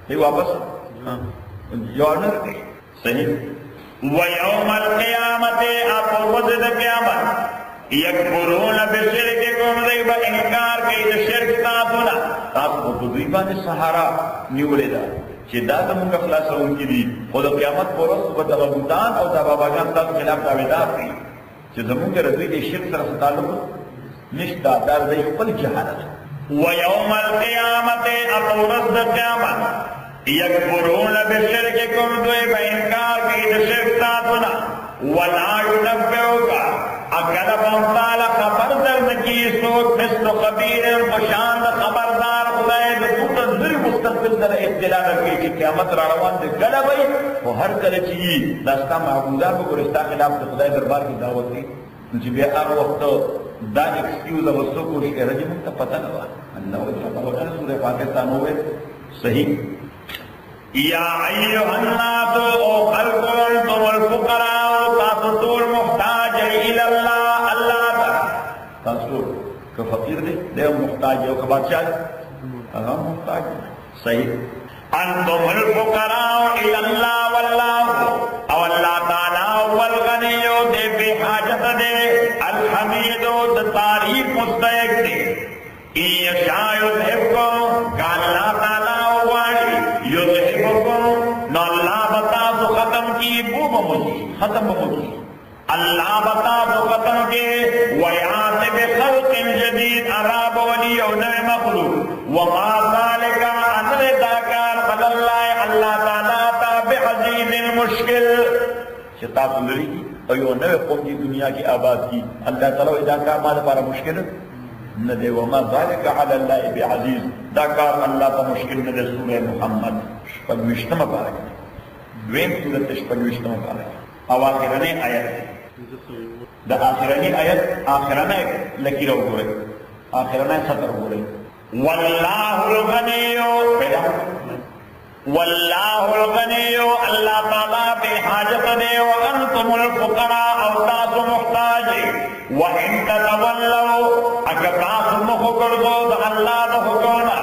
یہ واپس جواب نہ رکھے صحیح ویوم القیامت آپ وزد قیامت یکبرون بشرککم دیبا انکار کئی شرک تاسونا تاسو کو دیبان سہارا نیولے دا چې دا زموږ خلاصون کې دي خو د قیامت پر ورځ به دغه بوتان او د باباګان تاسو خلاف دعویدار دي چې زموږ رضوی د شرک سره تعلق نشته دا د خپل جهالت ويوم القیامت ورځ د قیامت یکفرون بشرککم دوی به انکار کوي د شرک تاسو نه ولا ينبئك اگر تعالی خبر درنکی سوک مثل خبیر بشان خبردار خدای د ټول نری مستقبل در اطلاع رکھے کہ قیامت را روان دے گلا بھئی وہ ہر کله چی داستا معبودان کو ګرستا خلاف د خدای دربار کی دعوت دی چې بیا هغه وخت دا ایکسکیوز او وسو کو شي رجم ته پتہ نه و الله تعالی سورہ فاتحه نو صحیح یا ایها الناس او خلق انتم الفقراء تاسو ټول محتاج الى الله الله تاسو که فقیر دی دی محتاج او که بادشاہ هغه محتاج صحیح انتم الفقراء الى الله والله او الله تعالی والغنی دی به حاجت دی الحمید د تعریف مستحق دی یشاء یذهبکم الله تعالی واړي یذهبکم نو الله بتاسو ختم کی بو بموږي ختم بموږي اللہ بتا تو ختم کے ویات بخلق جدید عراب ولی او نئے مخلوق وما ذالک انر داکار بل اللہ اللہ تعالیٰ تا بعزیز المشکل شتاب سنری کی اور یو نئے قوم کی دنیا کی آباد کی اللہ تعالیٰ داکار مالا پارا مشکل ندے وما ذالک علی اللہ بعزیز داکار اللہ تا مشکل ندے سورہ محمد شپگوشتم پارک دویم سورت شپگوشتم پارک اواخرنے آیت دا آخرانی آیت آخرانہ لکیرہ ہو رہے آخرانہ سطر ہو رہے واللہ الغنیو واللہ الغنیو اللہ تعالیٰ بے حاجت دے وانتم الفقراء او تاسو محتاج وان تتولو اگر تاسو مخکر دو دا اللہ دا حکونا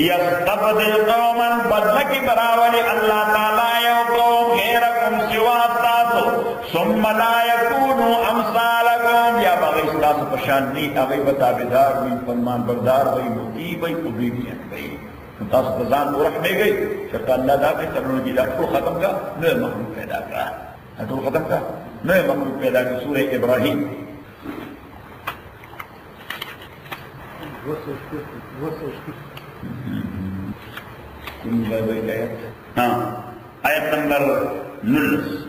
یستبدل قوما بدلکی براولی اللہ تعالیٰ یو قوم غیرکم سوا تاسو ثم لا يكونوا امثالكم یا بغیس تاسو پشانی اغیب تابدار وی فرمان بردار وی مطیع وی قبیلیت وی تاسو تزان کو رحمے گئی شکر اللہ دا کہ ٹیکنالوجی دا ٹول ختم کا نئے مخلوق پیدا کرا ٹول ختم کا نئے مخلوق پیدا کر سورہ ابراہیم آیت نمبر 9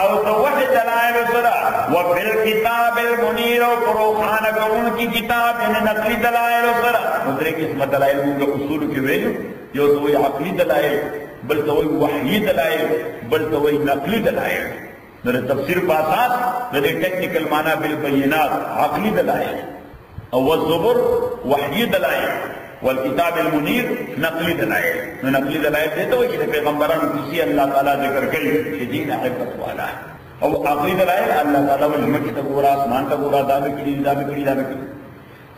او توحد دلائل سرا وبالکتاب المنیر و فروخان کون کی کتاب یعنی نقلی دلائل سرا مدرے کی اسم دلائل مونگا اصول کی ویلو یو توی عقلی دلائل بل توی وحی دلائل بل توی نقلی دلائل در تفسیر پاسات در ٹیکنیکل معنی بالبینات عقلی دلائل او الزبر وحی دلائل والکتاب المنیر نقلی دلائل نقلی دلائل دیتا ہوئی کہ پیغمبران کسی اللہ تعالیٰ ذکر کری کہ دین عبت والا ہے او عقلی دلائل اللہ تعالیٰ والمکی تقورا اسمان تقورا دابی کری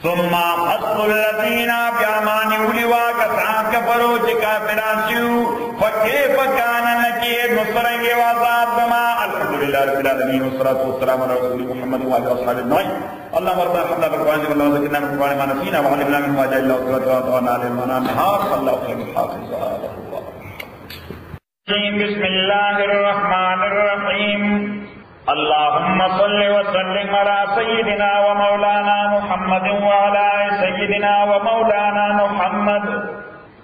ثم خص الذین بیامانی اولیوا کسان کفرو چکا فرانسیو فکیف کانا نکید نصرنگی وعذاب بما الحمدللہ رب العالمین والصلاة والسلام علی رسول محمد وعلی اصحاب النوئی اللهم ربنا حمد بالقرآن والله ذكرنا من القرآن ما نسينا وعلمنا من ما جاء الله وتوانا علينا ما نهار الله خير الحافظ بسم الله الرحمن الرحيم اللهم صل وسلم على سيدنا ومولانا محمد وعلى سيدنا ومولانا محمد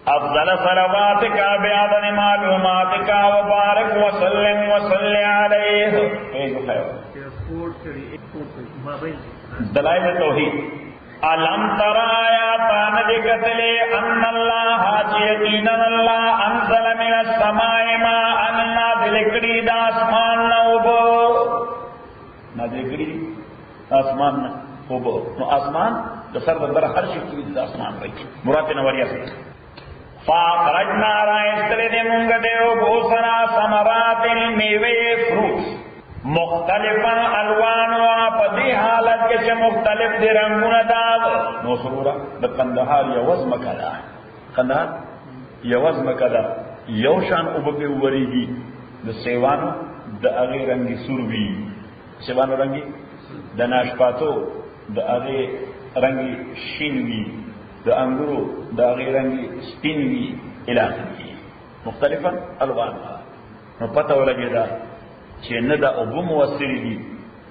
افضل صلواتك بعدد معلوماتك وبارك وسلم وصل عليه دلائل توحید علم ترایا تاند قتلے ان اللہ یقینا اللہ انزل من السماء ماء نازل کری دا آسمان نوبو نازل کری آسمان نوبو نو آسمان دا سر در ہر شکل دا آسمان رہی مرات نوریا سے فاخرجنا رائستر دے منگ دیو بوسنا ثمرات میوے فروٹس مختلفا الوان و پدی حالت کے مختلف دی رنگون داغ نو سرورا دا قندہار یوز مکدا قندہار یوز مکدا یوشان اوبپے وریگی دا سیوانو دا اغی رنگی سروی سیوانو رنگی دا ناشپاتو دا اغی رنگی شینوی دا انگرو دا اغی رنگی سپینوی الہی مختلفا الوان نو پتہ ولگی دا چې نه دا ابو موثر دي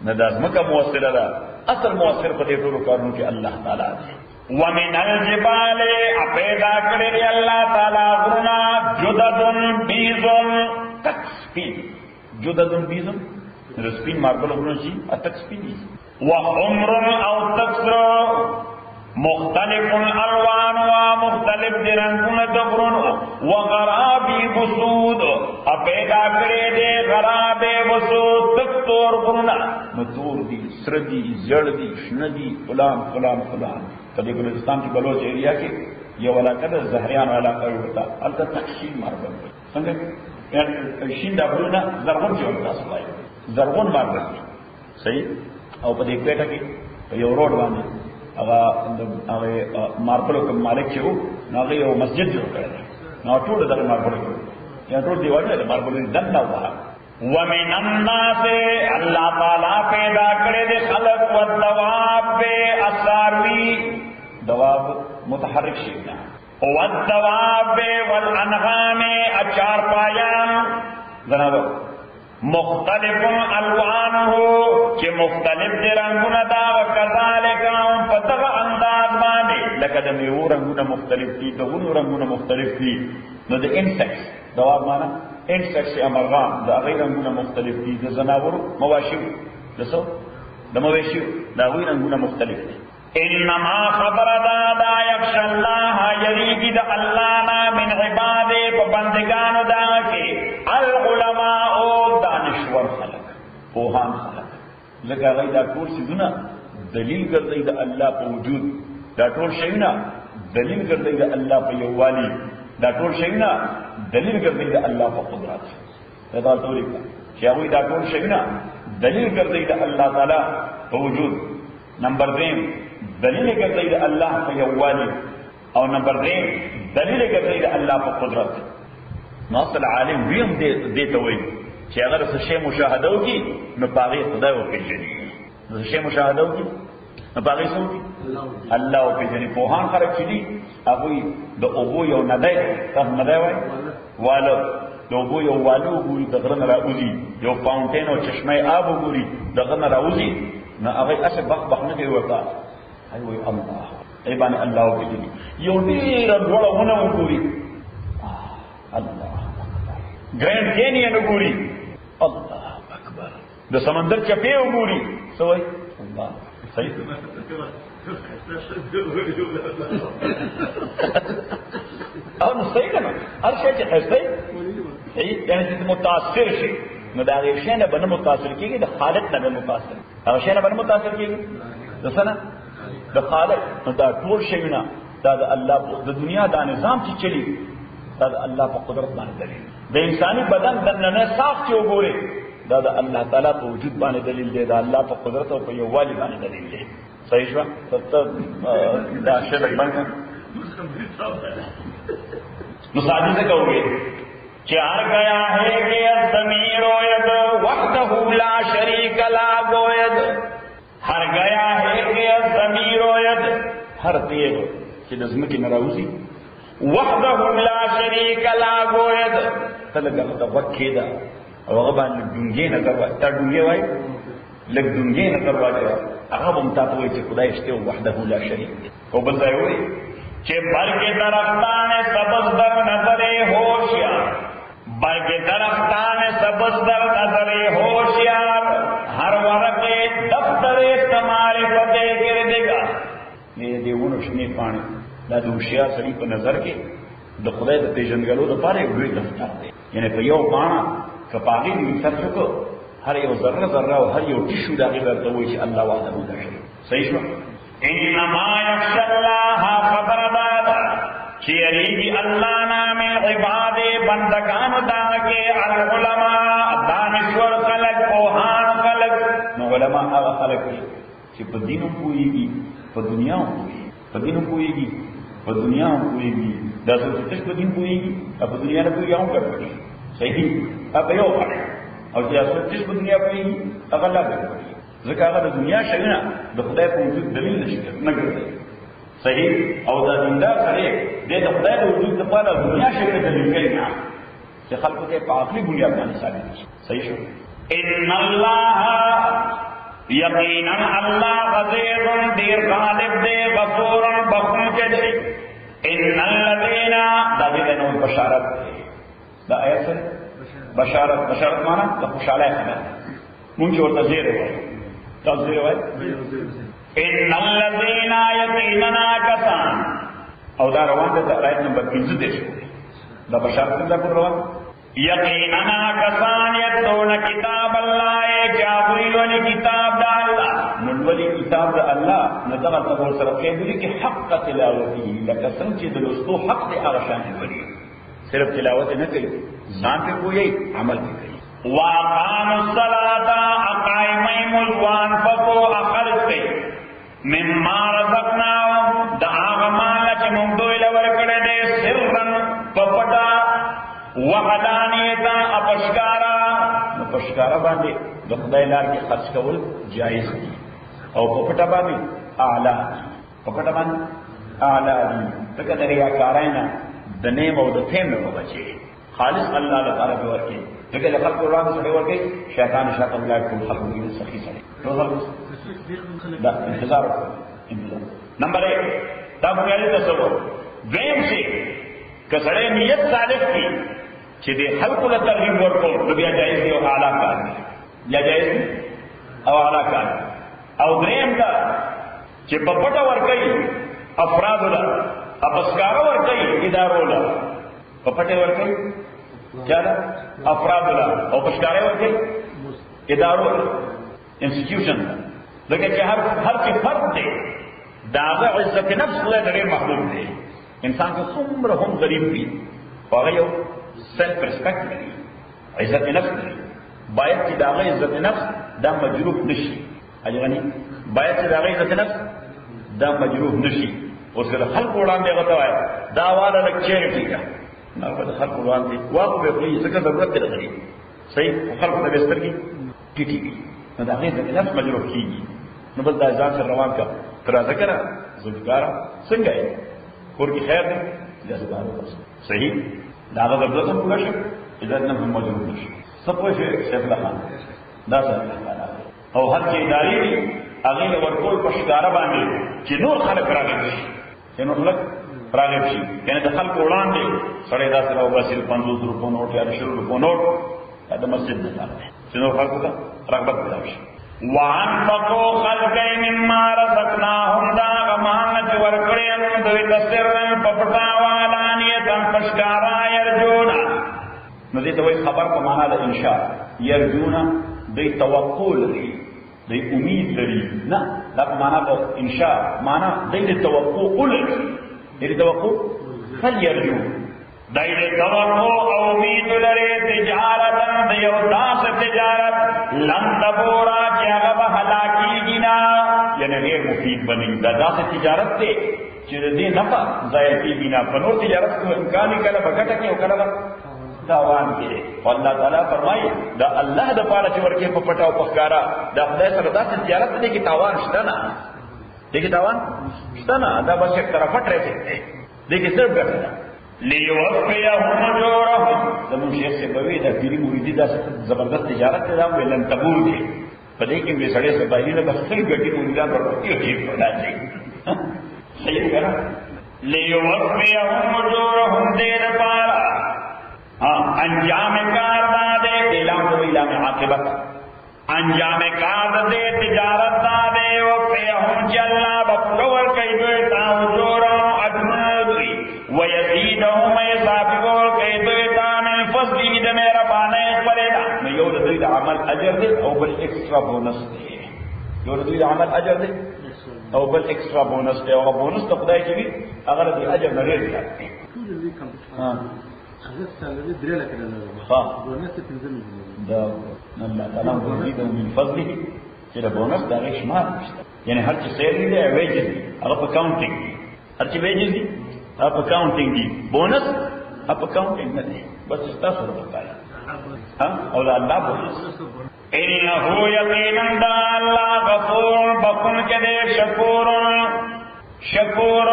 نه دا ځمکه موثره ده اصل موثر په دې ټولو کارونو کې الله تعالی دی ومن الجبال پیدا کړی دی الله تعالی غرونه جددن بیزن تک سپین جددن بیزن سپین ماربل غرونه شي تک سپین دي وحمر او تکسر مختلف الوان و مختلف رنگون دبرون وغرابی بسود اپیدا کرے دے غراب بسود تکتور غرنا نتور دی سردی زڑ دی شندی فلان فلان فلان کدی بلوچستان کی بلوچ ایریا کی یہ علاقہ دا زہریان علاقہ ہوتا التا تقشین ماربل سنگے شین دا بلونا زرغن جو ہوتا سلائی زرغن ماربل صحیح او پا دیکھ بیٹا کی یو روڈ باندے ماربلو کم مالک چھو ناغی یو مسجد جو کرده نا ٹوڑ در ماربلو کرده یا ٹوڑ دیواجه ده ماربلو دن نا وہا ومن الناس اللہ تعالیٰ پیدا کرده خلق والدواب اثاروی دواب متحرک شیدنا والدواب والانغام اچار پایان ذنابو مختلف الوان ہو کہ مختلف دے رنگون دا وکذالک فتغ انداز باندے لکہ دا میو رنگون مختلف تھی دا غنو رنگون مختلف تھی نو دا انسیکس دواب مانا انسیکس امرغام دا غیر رنگون مختلف تھی دا زناور مواشیو دسو دا مواشیو دا غیر رنگون مختلف تھی انما خبر دا یخش اللہ یریگی دا اللہ نا من عبادے پبندگان دا کے العلماء دانشور خلق پوہان خلق لکہ غیر دا ٹول سیدنا دلیل کردئی دا اللہ پا وجود دا ٹول شئینا دلیل کردئی دا اللہ پا یوالی دا ٹول شئینا دلیل کردئی دا اللہ پا قدرات دا تولی کا چاہوئی دا ٹول شئینا دلیل کردئی دا اللہ تعالی پا وجود نمبر 2 دلیل کردئی دا اللہ پا یوالی او نمبر 2 دلیل کردئی دا اللہ پا قدرت ناصل عالم ویم دیتا ہوئی کہ اگر سشے مشاہدہ ہوگی نو پاغی خدا ہو پی جنی سشے مشاہدہ ہوگی نو پاغی سو ہوگی اللہ ہو پی جنی پوہان خرق چلی اگوی دا ابو یو ندائی تاہم ندائی وائی والو دا ابو یو والو گوری دا غرن راوزی یو فاؤنٹین و چشمہ آب گوری دا غرن راوزی نا اگوی اسے بخ ندے ہوتا ایوی اللہ ایبان اللہ ہو پی جنی یو نیر دوڑا ہونا گوری اللہ گرینڈ کینین گوری اللہ اکبر د سمندر چپې وګوري سوې الله صحیح او نو صحیح کنه هر شي چې خسته صحیح یعنی چې متاثر شي نو دا غي شي نه بنه متاثر کیږي د خالق نه متاثر او شي نه بنه متاثر کیږي دسنه د خالق نو دا ټول شيونه دا د الله د دنیا دا نظام چې چلی دا د الله په قدرت باندې دلیل د انساني بدن د نن صاف چې وګوري دا د الله تعالی په وجود باندې دلیل دی دا الله په قدرت او په یووالي باندې دلیل دی صحیح شو ته دا شی باندې نو ساجي سے کہو گے کہ ہر گیا ہے کہ الضمیر ید وحدہ لا شریک لا گوید ہر گیا ہے کہ الضمیر ید ہر تیغ چې د ځمکې نه راوځي وحده لا شریک لا گوید تلګه د وکې ده او هغه باندې ډونګې نظر وایي تا ډونګې وایي لږ ډونګې نظر وایي هغه هم تا ته وایي چې خدای شته وحده لا شریک دی او بل ځای وایي چې برګې درختان سبز در نظر هوشیار برګې درختان سبز در نظر هوشیار هر ورقه دفتر معرفت ګرځېګا دې ونه شنه پانی دا د هوشیار سړي په نظر کې د خدای د پیژندګلو لپاره یو لوی دفتر دی یعنی په یو باڼه کپاغي دې سر شو هر یو ذره ذره او هر یو ټیشو دا غیر ته وایي چې الله وحده لا شریک صحیح شو انما یخشى الله خبر دادا چې یریږي الله نام عباد بندگان دا کې العلماء دانشور خلق اوهان خلق نو علماء هغه خلق چې په دین پوهیږي په دنیا پوهیږي په دین پوهیږي په دنیا پوهیږي دا څه په دین پوهیږي په دنیا نه پوهیږي هم کوي صحیح هغه یو پاره او چې څه په دنیا پوهیږي هغه لا کوي ځکه هغه د دنیا شګنه د خدای په وجود دلیل نشي نه ګرځي صحیح او دا دیندار سره د خدای د وجود لپاره دنیا شګنه دلیل کوي نه چې خلکو ته په عقلي بنیاد باندې ثابت شي صحیح شو ان الله یقینا الله غفور دیر غالب دے غفور بخون کے دے ان الذین دا دې نو بشارت دا آیت سره بشارت معنا د خوشاله خبر مونږ ورته زیره وایو تاسو زیره وایو ان الذین یقینا کسان او دا روان ده آیت نمبر 15 دی دا بشارت څنګه پر روان یقینا کسان یتون کتاب الله جابریل کتاب دا الله نولی کتاب دا الله نظر تبور سره کېږي چې حق تلاوته لکه څنګه چې د لوستو حق دی هغه شان دی صرف تلاوت نه کوي ځان په کوی عمل کوي واقام الصلاه اقائم وانفقوا اخرجوا مما رزقناهم دا هغه مال چې موږ دوی لور کړی دی سرن پپټا وعلانیتا اپشکارا پشکارا باندې د خدای لار کې خرج کول جایز دي او پپټا باندې اعلی پپټا باندې اعلی دي ځکه د ریاکارانه د نیم او د فیم نه بچي خالص الله لپاره به ورکي ځکه د خلق قرآن سره ورکي شیطان شیطان لا ټول خلق دې سخی سره ټول دا انتظار نمبر 1 دا بنیادی تصور دویم شي کسړې نیت صادق کی چې دې خلق له ترغیب ورکول نو بیا جایز دی او اعلی کار یا جایز او اعلی کار او دریم دا چې په پټه ورکړي افراد له اپسکار ورکړي ادارو له په پټه ورکړي چا افراد له او اپسکار ورکړي ادارو انسټیټیوشن لکه چې هر څه فرد دی داغه عزت نفس له ډېر محبوب دی انسان کو څومره هم غریب وي هغه یو سیلف ریسپیکټ لري عزت نفس لري باید چې داغه عزت نفس دا مجروح نشي اجغني باید چې داغه عزت نفس دا مجروح نشي اوس کله خلق وړاندې غته وای دا واده د چیرټی کا نو په خلق وړاندې واقع به پری څه ضرورت لري صحیح خلق د بسترګي ټیټي نو دا غیر د نفس مجروح کیږي نو بل دا ځان سره روان کا تر ذکر زګارا څنګه یې کور کی خیر دی جذبارو صحیح دا ضرورت هم پوره شي عزت نه هم مجروح نشي سب څه شیخ خان دا څه او هر چې اداري دي هغه ورکول په ښکارا باندې چې نور خلک راغلي شي چې نور خلک راغلي شي یعنی د خلکو وړاندې سړی دا سره وباسي 500 روپو نوټ یا 100 روپو نوټ د مسجد نه چنو خلقو تا رغبت پیدا شي. وانفقوا خلقی مما رزقناهم دا غمانت ورکڑیم دوی تسرن پپٹا والانیتن پشکارا یرجونا. نو دیتا وی خبر کا معنی دا انشاء یرجونا دی توقع لري دی امید لري نا دا معنی دا انشاء معنی دی توقع لري دی توقع خل یرجون دی توقع او امید لري تجارتا دیو داس تجارت لن تبورا چاگا بحلاکی گنا یعنی غیر مفید بنی دا داس تجارت تے چیز دی نفع ظاہر کی گنا پنور تجارت کو امکانی کلا بگٹا کے کلا تاوان کے اللہ تعالیٰ فرمائے دا اللہ دا پارا چور کے پپٹا و پخکارا دا خدای سر دا تجارت دے کی تاوان شتنا دیکھی تاوان شتنا دا بس ایک طرف پٹ رہے سکتے دیکھی صرف کرتا لیوفیہم اجورہم زمون شیخ سے بوی دا پیری موریدی دا زبردست تجارت دا ویلن تبور دے پدے کہ میں سڑے سے باہی نے بس صرف گٹی موریدان پر رکھتی ہو چیز پڑا چاہیے صحیح کرا لیوفیہم اجورہم دے دا پارا انجام کار دا دے اعلان تو اعلان عاقبت انجام کار دے تجارت دا دے وفیہم چلنا بپلور کئی دویتا اجورہم ادنادوی ویزیدہم اضافیور کئی دویتا من فضلی دا میرا بانے پریدا میں یو دا دوی دا عمل اجر دے او بل ایکسٹرا بونس دے یو دا دوی دا عمل اجر دے او بل ایکسٹرا بونس دے او بونس تا خدای چوی اگر دی اجر نریر جاتے حضرت سالوی دريلا كده بونس تنزل دا الله تعالی ورزيده من فضله كده بونس دا غير شمار يعني هر چی سیلری دے ویجز دی اگر اکاؤنٹنگ هر چی ویجز دی اگر اکاؤنٹنگ دی بونس اگر اکاؤنٹنگ نہ دی بس استاس رو بتایا اولا اللہ بونس انہو یقینا دا اللہ غفور بخن کدے شکور شکور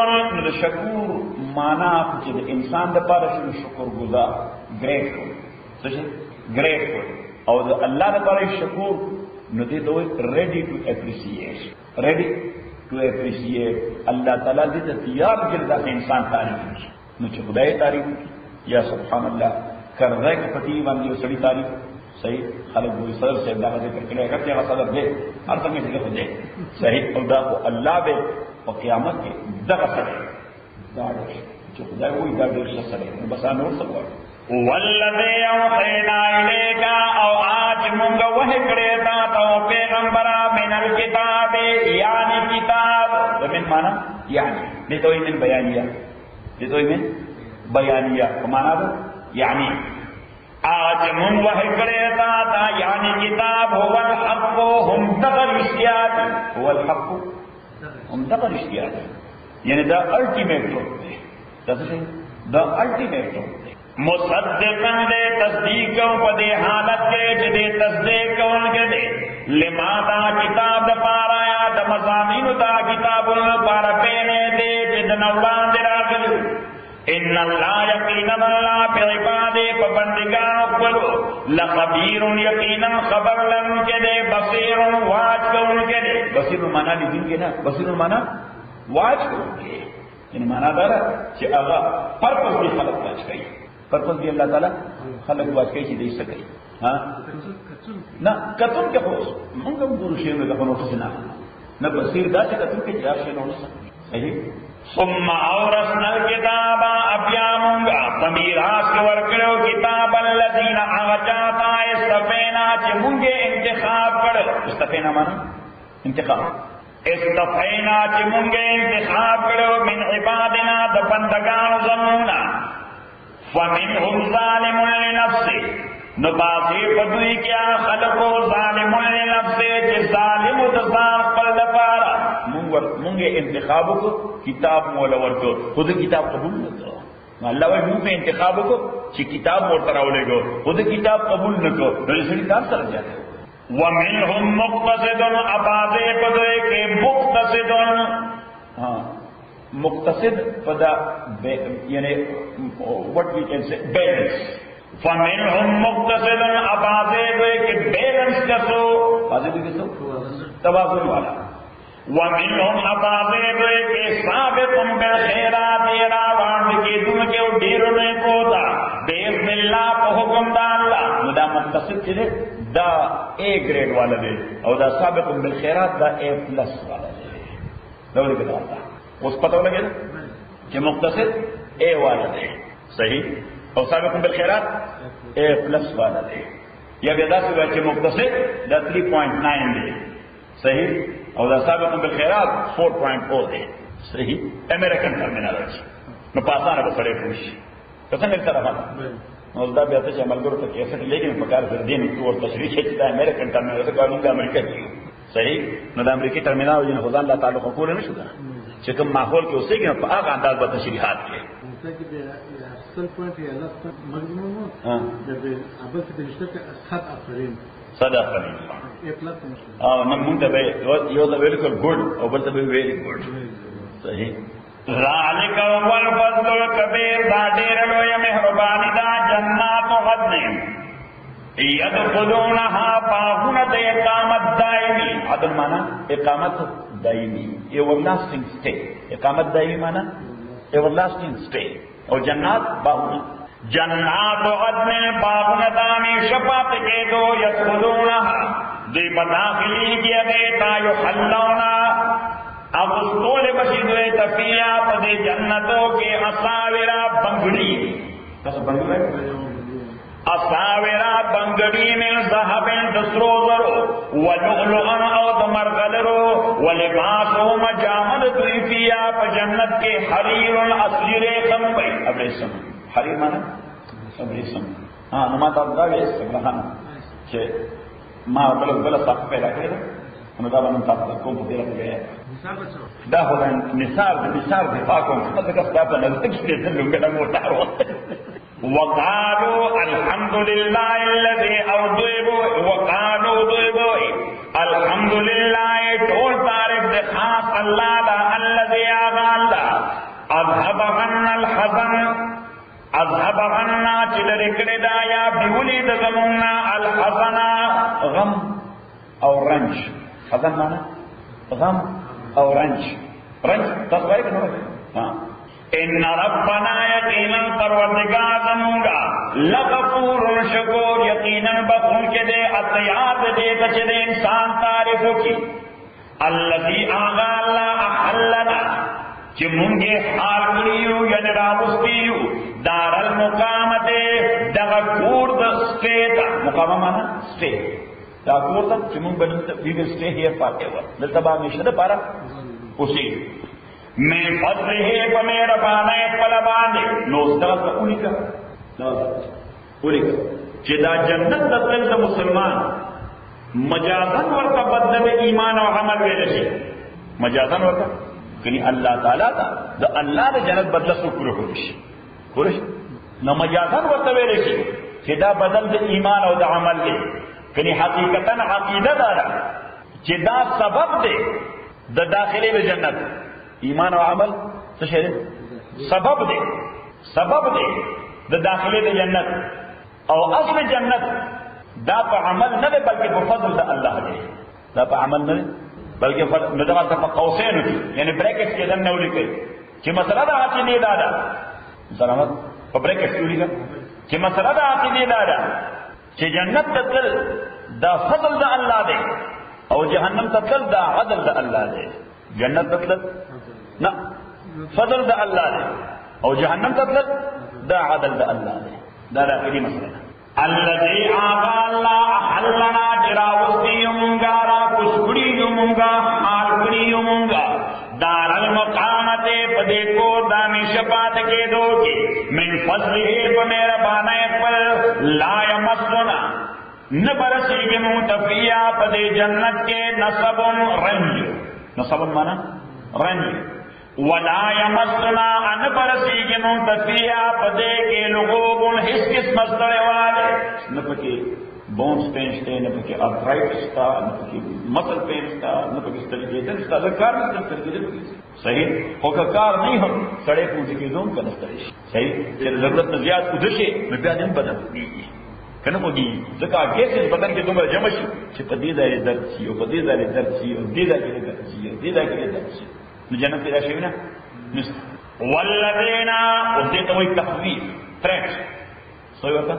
مانا چې د انسان د پاره شنو شکر گزار گریټفul څه گریټفul او د الله د پاره شکور نو دې دوی ریډي ټو اپریشیټ الله تعالی دې ته تیار کړی دا انسان تعریف نو چې خدای تعریف یا سبحان الله کرځه کې پټي باندې وسړي تعریف صحیح خلق وې سر سے دا ذکر کړي هغه څنګه صدر دې هر څنګه ذکر دې صحیح او دا الله به په قیامت کې دغه سره دا چې خدای وایي دا ډېر ښه سره بس نور څه وایي والذي اوحينا اليك او آج مونږ وحی کړی تا ته پیغمبر من الكتاب یعنی کتاب من معنا یعنی دې ته من بیانیه دې ته من بیانیه معنا ده یعنی آج مونږ وحی کړی تا ته یعنی کتاب هو الحق هم تقر اشتیاق هو الحق هم تقر اشتیاق یعنی دا الٹیمیٹ ٹروت دے دا الٹیمیٹ ٹروت دے مصدقاً دے تصدیق کو پدے حالت کے جدے تصدیق کون کے دے لما دا کتاب دا پارا یا دا مضامین دا کتاب پارا پینے دے جد نولان دے راکل ان اللہ یقینا اللہ پہ عبادے پبندگان اقبلو لخبیر یقینا خبر لن کے دے بصیر واج کون کے دے بصیر مانا لیکن کے نا بصیر مانا واج کون کے یعنی مانا دارا کہ آغا پرپس بھی خلق واج کئی پرپس بھی اللہ تعالیٰ خلق واج کئی چی دے سکئی نا کتن کے خوص منگم دورو شیر میں دفنو خسنا نا بصیر دا چی کتن کے جاب شیر نو نسا صحیح ثم اورثنا الكتاب ابيامونگا تمیراث کے ورکڑو کتاب الذین اغجاتا استفینا چی مونگے انتخاب کرو استفینا مانا انتخاب استفینا چی مونگے انتخاب کرو من عبادنا دبندگان زمونا فمنهم ظالم لنفسه نباسی بدوی کیا خلقو ظالم لنفسه چی ظالم دزان قلد پارا مونگے انتخاب کو کتاب مولا ورکو خود کتاب قبول نہ کرو اللہ وی مونگے انتخاب کو چی کتاب مورتراولے گو خود کتاب قبول نہ کرو رسلی کام سر جاتے وَمِنْهُمْ مُقْتَصِدٌ ابازے پدوے کے مقتصد مقتصد پدا یعنی what we can say balance فَمِنْهُمْ مُقْتَصِدٌ ابازے پدوے کے بیلنس کسو بازے بھی کسو توازن والا وَمِنْهُمْ ابازے پدوے کے ثابتٌ بالخیرات راوان کی دن کے ڈیرنے کو دا بِإِذْنِ اللَّهِ حکم دا اللہ دا مقتصد چې دا A ګریډ والا دی او دا سابق بالخيرات دا A+ والا دی. دا ولې دا اوس پته ولګی چې مقتصد A والا دی صحیح او سابق بالخيرات A+ والا دی. یا بیا دا څه چې مقتصد دا 3.9 دی صحیح او دا سابق بالخيرات 4.0 دی صحیح. امریکن ټرمینالوجي نو پاسانه به سره پوښي څه نه طرفه نو دا بیا ته عملګرو ته کیسه لیکن په کار سره دین او تشریح چې دا امریکن ټرمینالوجي قانون د امریکا دی صحیح. نو د امریکای ټرمینالوجي نه خدای الله تعالی خو نه شو دا چې کوم ماحول کې اوسېږي په هغه انداز به تشریحات کوي. اصل پوینټ یې الله مجموع د ابل کې د اشتراک خط افرین صدا فرین نن مونږ ته یو دا بالکل ګډ او بل ته ویری ګډ صحیح. ذالک والفضل الکبیر دا ډېر لوی مهرباني دا جنات عدن يدخلونها باغونه د اقامت دائمی. عدن معنا اقامت دائمی everlasting stay. اقامت دائمی معنا everlasting stay او جنات باغونه جنات عدن باغونه دامی شفاعت کې دو يدخلونها دی بداخلی کې غیتا یحلونا اغسطول بشیدوی تفیہ پدے جنتوں کے اساورا بنگڑی اساورا بنگڑی من ذهب دسرو زرو ولؤلؤا او دمرغلرو ولباسهم جامد دویفیا پا جنت کے حریر الاصلی ریخم بھئی ابریسم حریر مانا ابریسم ہاں نمات ابداوی سبحان چھے ما بلک صاحب پیدا کرے نو دا باندې تاسو کوم په ډیره کې دا هو مثال دفاع کوم څه څه په نظر کې دې لږه موټارو وقالوا الحمد لله الذي اوجب وقالوا ضيبوا الحمد لله ټول تعریف د خاص الله دا الذي اغالا اذهب عنا الحزن اذهب عنا چې لري دا یا بیولې د زمونا الحزن غم او رنج. حزن مانا غم او رنج تصویر کنو ان ربنا یقینا پروردگار زمونگا لغفور شکور یقینا بخون کے دے اطیات دے کچھ دے انسان تعریفو کی اللذی آغا اللہ احلنا چی مونگے حال کریو یعنی رابستیو دار المقامت دغکور دسٹیتا مقامہ مانا سٹیت دا کور ته چې موږ بنته وی ویل سټے هیر فار ایور دلته به همیشه ده پاره اوسې مې فضله په مهربانۍ خپل باندې نو ستاسو اولیکا چې دا جنت د تل د مسلمان مجازن ورته بدل ایمان او عمل ویل شي مجازن ورته کني الله تعالی دا الله د جنت بدل سو کړو شي نو مجازن ورته ویل شي چې دا بدل د ایمان او د عمل دی کنی حقیقتا عقیدہ دارا چی دا سبب دے دا داخلی دا جنت ایمان و عمل سشہر سبب دے دا داخلی دا جنت او اصل جنت دا پا عمل نہ دے بلکہ پا فضل دا اللہ دے دا پا عمل نہ دے بلکہ ندغا پا قوسین کی یعنی بریکٹس کے دن نولی کئی چی مسئلہ دا عقیدی دارا سلامت پا بریکٹس کیولی کا چی مسئلہ دا عقیدی دارا چې جنت تل دا فضل دا الله دی او جهنم تل دا عدل دا الله دی. جنت تل نه فضل دا الله دی او جهنم تل دا عدل دا الله دی. دا داخلي مسله الذي آغا الله حلنا جراوستی یمونگا را کشکڑی یمونگا حال کڑی یمونگا دار المقامت پدے کو دامی شفاعت کے دو کی من فضله پمیرا بانا پر لا یمسنا نبرسی متفیہ پدے جنت کے نصب رنج نصب مانا رنج ولا یمسنا نبرسی متفیہ پدے کے لغوب حس کس مصدر والے نپکی بونس پینشتے نپکی ارترائٹس تا نپکی مسل پینشتا نپکی سترگیتن ستا لکار نستر سترگیتن صحیح خوکا کار نہیں ہم سڑے پونچے کے زوم کا نسترش صحیح تیرے ضرورت نزیاد ادھشے میں پیادن بدن کنه وږي ځکه کیسز بدن کې دومره جمع شي چې په دې ځای درد شي او په دې ځای درد شي او دې ځای درد شي او دې ځای درد شي نو جنت کې راشي نه والذین ودیته وي تخویف ترک سوی ورته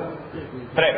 ترک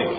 20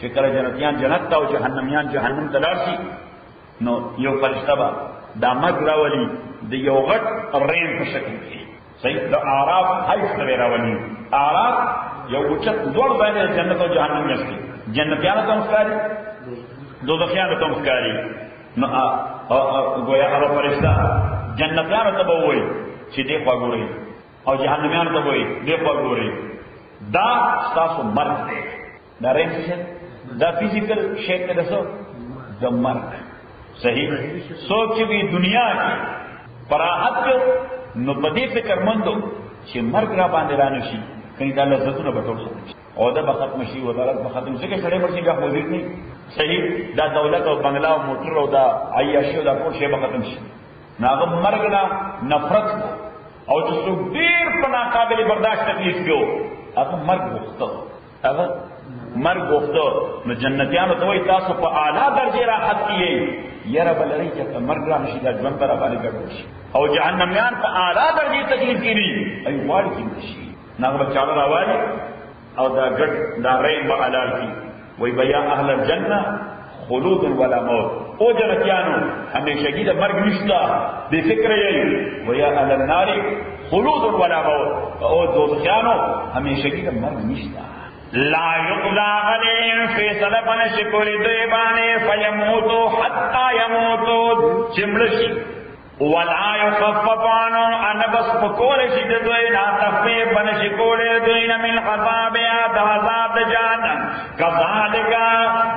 چې کله جنتیان جنت ته او جهنميان جهنم ته لاړ شي نو یو فرشته به دا مرګ راولي د یو غټ رین په شکل کې صحیح د اعراف حیث ته راولي اعراف یو اوچت دوړ باندې جنت او جهنم نشي جنتیانو ته مسکاري دوزخیانو ته مسکاري نو گویا هغه فرشته جنتیانو ته به وایي چې دې خوا ګورئ او جهنميانو ته وایي دې خوا ګورئ دا ستاسو مرګ دی دا رین څه دا فزیکل شیپ ته دسو د مرګ صحیح سوچ بھی دنیا کی فراحت نو پدې فکر مندو چې مرګ را باندې رانه شي کله دا لذتونه بټول شي او دا ختم شي او دولت ختم شي کې سړی ورشي بیا وزیر نه صحیح دا دولت او بنگلا او موټر او دا عیاشي او دا ټول شی به ختم شي ناغه مرګ نه نفرت او چې څوک ډیر په ناقابل برداشت تکلیف کېو هغه مرګ وخته هغه مرګ وخته نو جنتیانو ته وایي تاسو په اعلی درجه راحت کیئ یره بلری چې مرګ را نشي دا ژوند پر باندې ګډ شي او جهنميان په اعلی درجه تکلیف کړي ای واړ کی شي ناغه بچاله راوالي او دا ګډ دا رین په حلال کی وای بیا اهل الجنه خلود ولا موت او جنتیانو همیشگی د مرګ نشته بے فکر یې ویا اهل النار خلود ولا موت او دوزخیانو همیشگی د مرګ نشته لا يقضى عليهم فیصله پنه شکولی دوی باندې فیموتو حتی یموتو چمړشي ولا يخفف عنهم ان بس پکول شي د دوی نه تخفیف پنه شکولی دوی نه من عذاب یا عذاب جهنم کذالک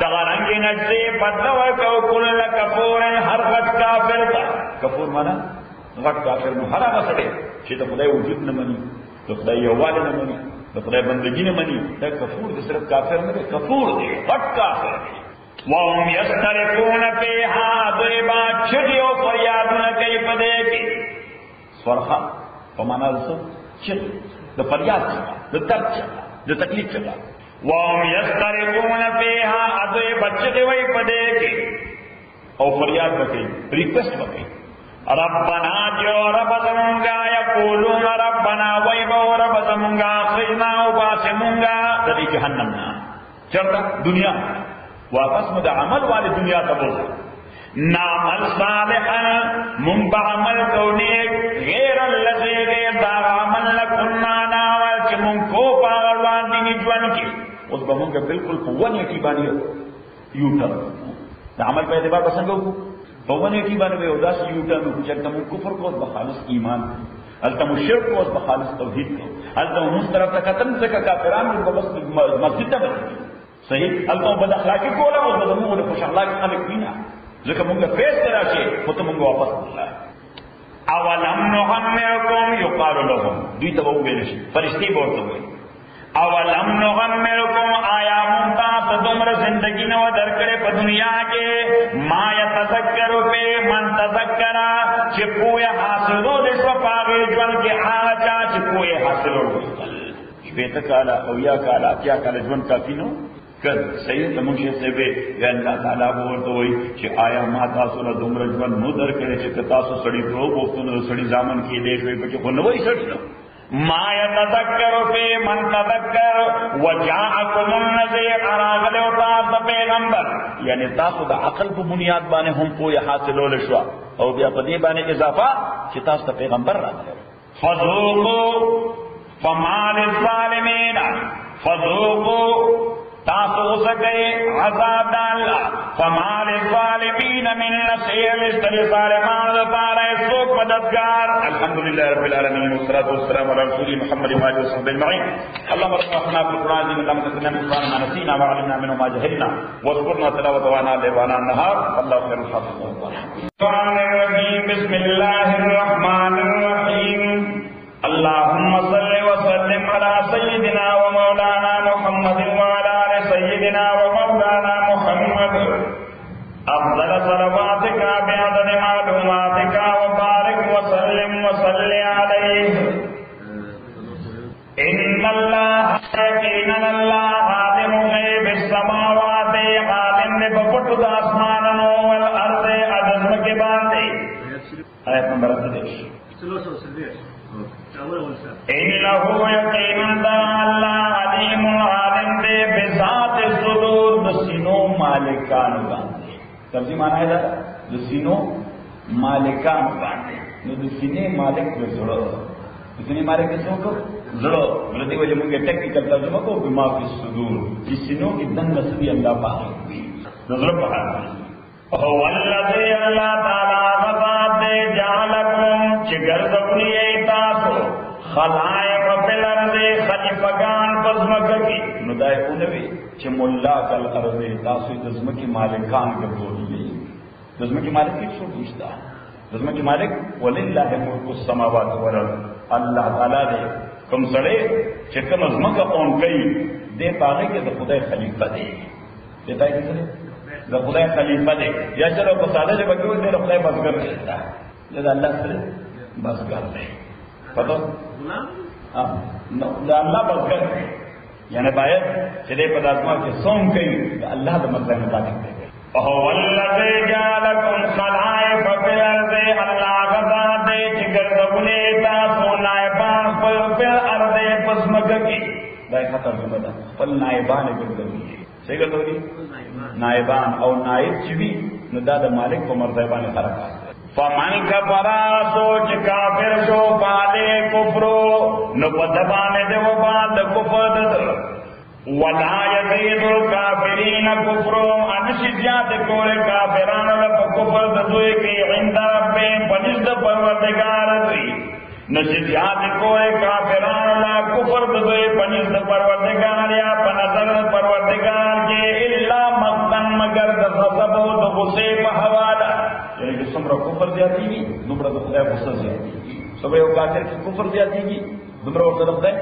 دغرنګ نجزي بدلو کو کل کفور هر غټ کافر کا کفور معنا غټ کافر نو هر هغه سره چې د خدای وجود نه مني د خدای یووالی نه مني د خدای بندگی نه مني دا کفور د صرف کافر نه دی کفور دی غټ کافر دی وهم یسترقون فیها ضربا چغیو فریادونه کوي په دې کې صرخه په معنا څه چې د فریاد د درد د تکلیف څخه وهم یسترقون فیها ضربا چغیو په دې کې او فریاد وکړي ریکوست وکړي ربنا جو رب زمونگا یقولون ربنا ویبو رب زمونگا خینا و باسمونگا دلی جہنمنا چرتا دنیا واپس مد عمل والی دنیا تبوزا نعمل صالحا من بعمل کونیک غیر اللذی غیر داغ عمل لکننا ناول چی من کو پاغروان دینی جوان کی اس بمونگا بالکل قوانی کی بانی یوٹر عمل پہ اعتبار بسنگو فونه کی باندې یو داس یو ټانو چې تم کفر کو بخالص ایمان التم شرک کو بخالص توحید کو التم مسترف تکتم څخه کافرانو په بس مسجد ته صحیح التم بد اخلاقی کوله او زموږ د خوش اخلاق خلک وینا ځکه موږ فیس تراشي خو ته موږ واپس الله اولم نغمرکم یقال لهم دوی ته وویل شي فرشتي ورته وایي اولم نغمرکم آیا ممتاز دمر زندگی نو درکڑے پا دنیا کے ما یتذکر پہ من تذکرہ چپوئے حاصلو دشو پاگے جوان کے آجا چپوئے حاصلو دشتل شپیتا کالا او یا کالا کیا کالا جوان کافی نو کر صحیح تمنشی سے بے یا اللہ تعالیٰ بورتو ہوئی چھ آیا ما تاسو نا دمر جوان نو درکڑے چھ تاسو سڑی پرو بوفتو نو سڑی زامن کی دیش ہوئی پچھ خونوئی سڑی نو ما يتذكر في من تذكر وجاءكم النذير اراغل او تاسو پیغمبر یعنی تاسو د عقل په بنیاد باندې هم پوهه حاصلول شو او بیا په دې باندې اضافه چې تاسو ته پیغمبر راغلی فذوقوا فما للظالمين فذوقوا تاسو وسکئ عذاب الله فما للظالمین من نصير استل ظالمان لپاره څوک مددگار الحمد لله رب العالمین والصلاه والسلام على رسول محمد وعلى اله وصحبه اجمعين اللهم ربنا في القران انك تكلمنا بالقران ما نسينا وعلمنا منه ما جهلنا واذكرنا تلاوته وانا الليل وانا النهار الله خير الحافظين الرحمن الرحيم بسم الله الرحمن الرحيم اللهم صل وسلم على سيدنا ومولانا محمد وعلى آل سيدنا ومولانا محمد أفضل صلواتك بعدد معلوماتك وبارك وسلم وصل عليه إن الله يقينا الله عالم غيب السماوات عالم بفقد آسمانوں والأرض عدم کے باندې آیت نمبر 38 إنه يقينا الله عليم عالم بذات الصدور بسینو مالکان باندې ترجمه معنی دا بسینو مالکان باندې نو د سینې مالک وزړه د سینې مالک څه کو زړه ولدي وجه موږ ټیکنیکل ترجمه کو بما فی الصدور چې سینو کې دنګ سړي الله پاک دی زړه په حال هو الذی الله تعالی غذات جعلکم چې ګرځولې تاسو خلائق فی الارض خلیفگان پزمکه کی نو دای اونوي چې مولا کل ارض تاسو د زمکه مالکان ګرځولې د زمکه مالک څه نشته د زمکه مالک ولله ملک السماوات والارض الله تعالی دې کوم سره چې کوم زمکه اون کوي دې پاره کې د خدای خلیفہ دی دې دای څه د خدای خلیفہ دی یا چلو په ساده ژبه کې د خدای بسګر دی دا الله سره بسګر دی پتہ نو دا الله بسګر دی یعنی باید چې دې په داسما کې سوم کوي الله د مطلب مطابق دی او الذی جعلکم خلائف فی الارض الله غزا دې چې ګرځولې تاسو نائبان خپل په ارض پسمکه کې دا خطر ده خپل نائبان ګرځولې څنګه ګرځولې نائبان او نائب چې وي نو دا د مالک په مرتبه باندې حرکت فمن کفر سوچ کافر شو پالے کفرو نو پدبانے دے وہ بات کفر دل ولا یزید الکافرین کفرو انشجات کولے کافران لپ کفر دزوئے کی عند رب پنجد پروردگار دوئی نشجات کولے کافران لپ کفر دزوئے پنجد پروردگار یا پنظر پروردگار کے اللہ مقتن مگر دفصبو دغسے پہوالا یعنی کہ سمرہ کفر زیادی گی دمرہ دخلہ غصہ زیادی گی سمرہ یو کافر کی کفر زیادی گی دمرہ دخلہ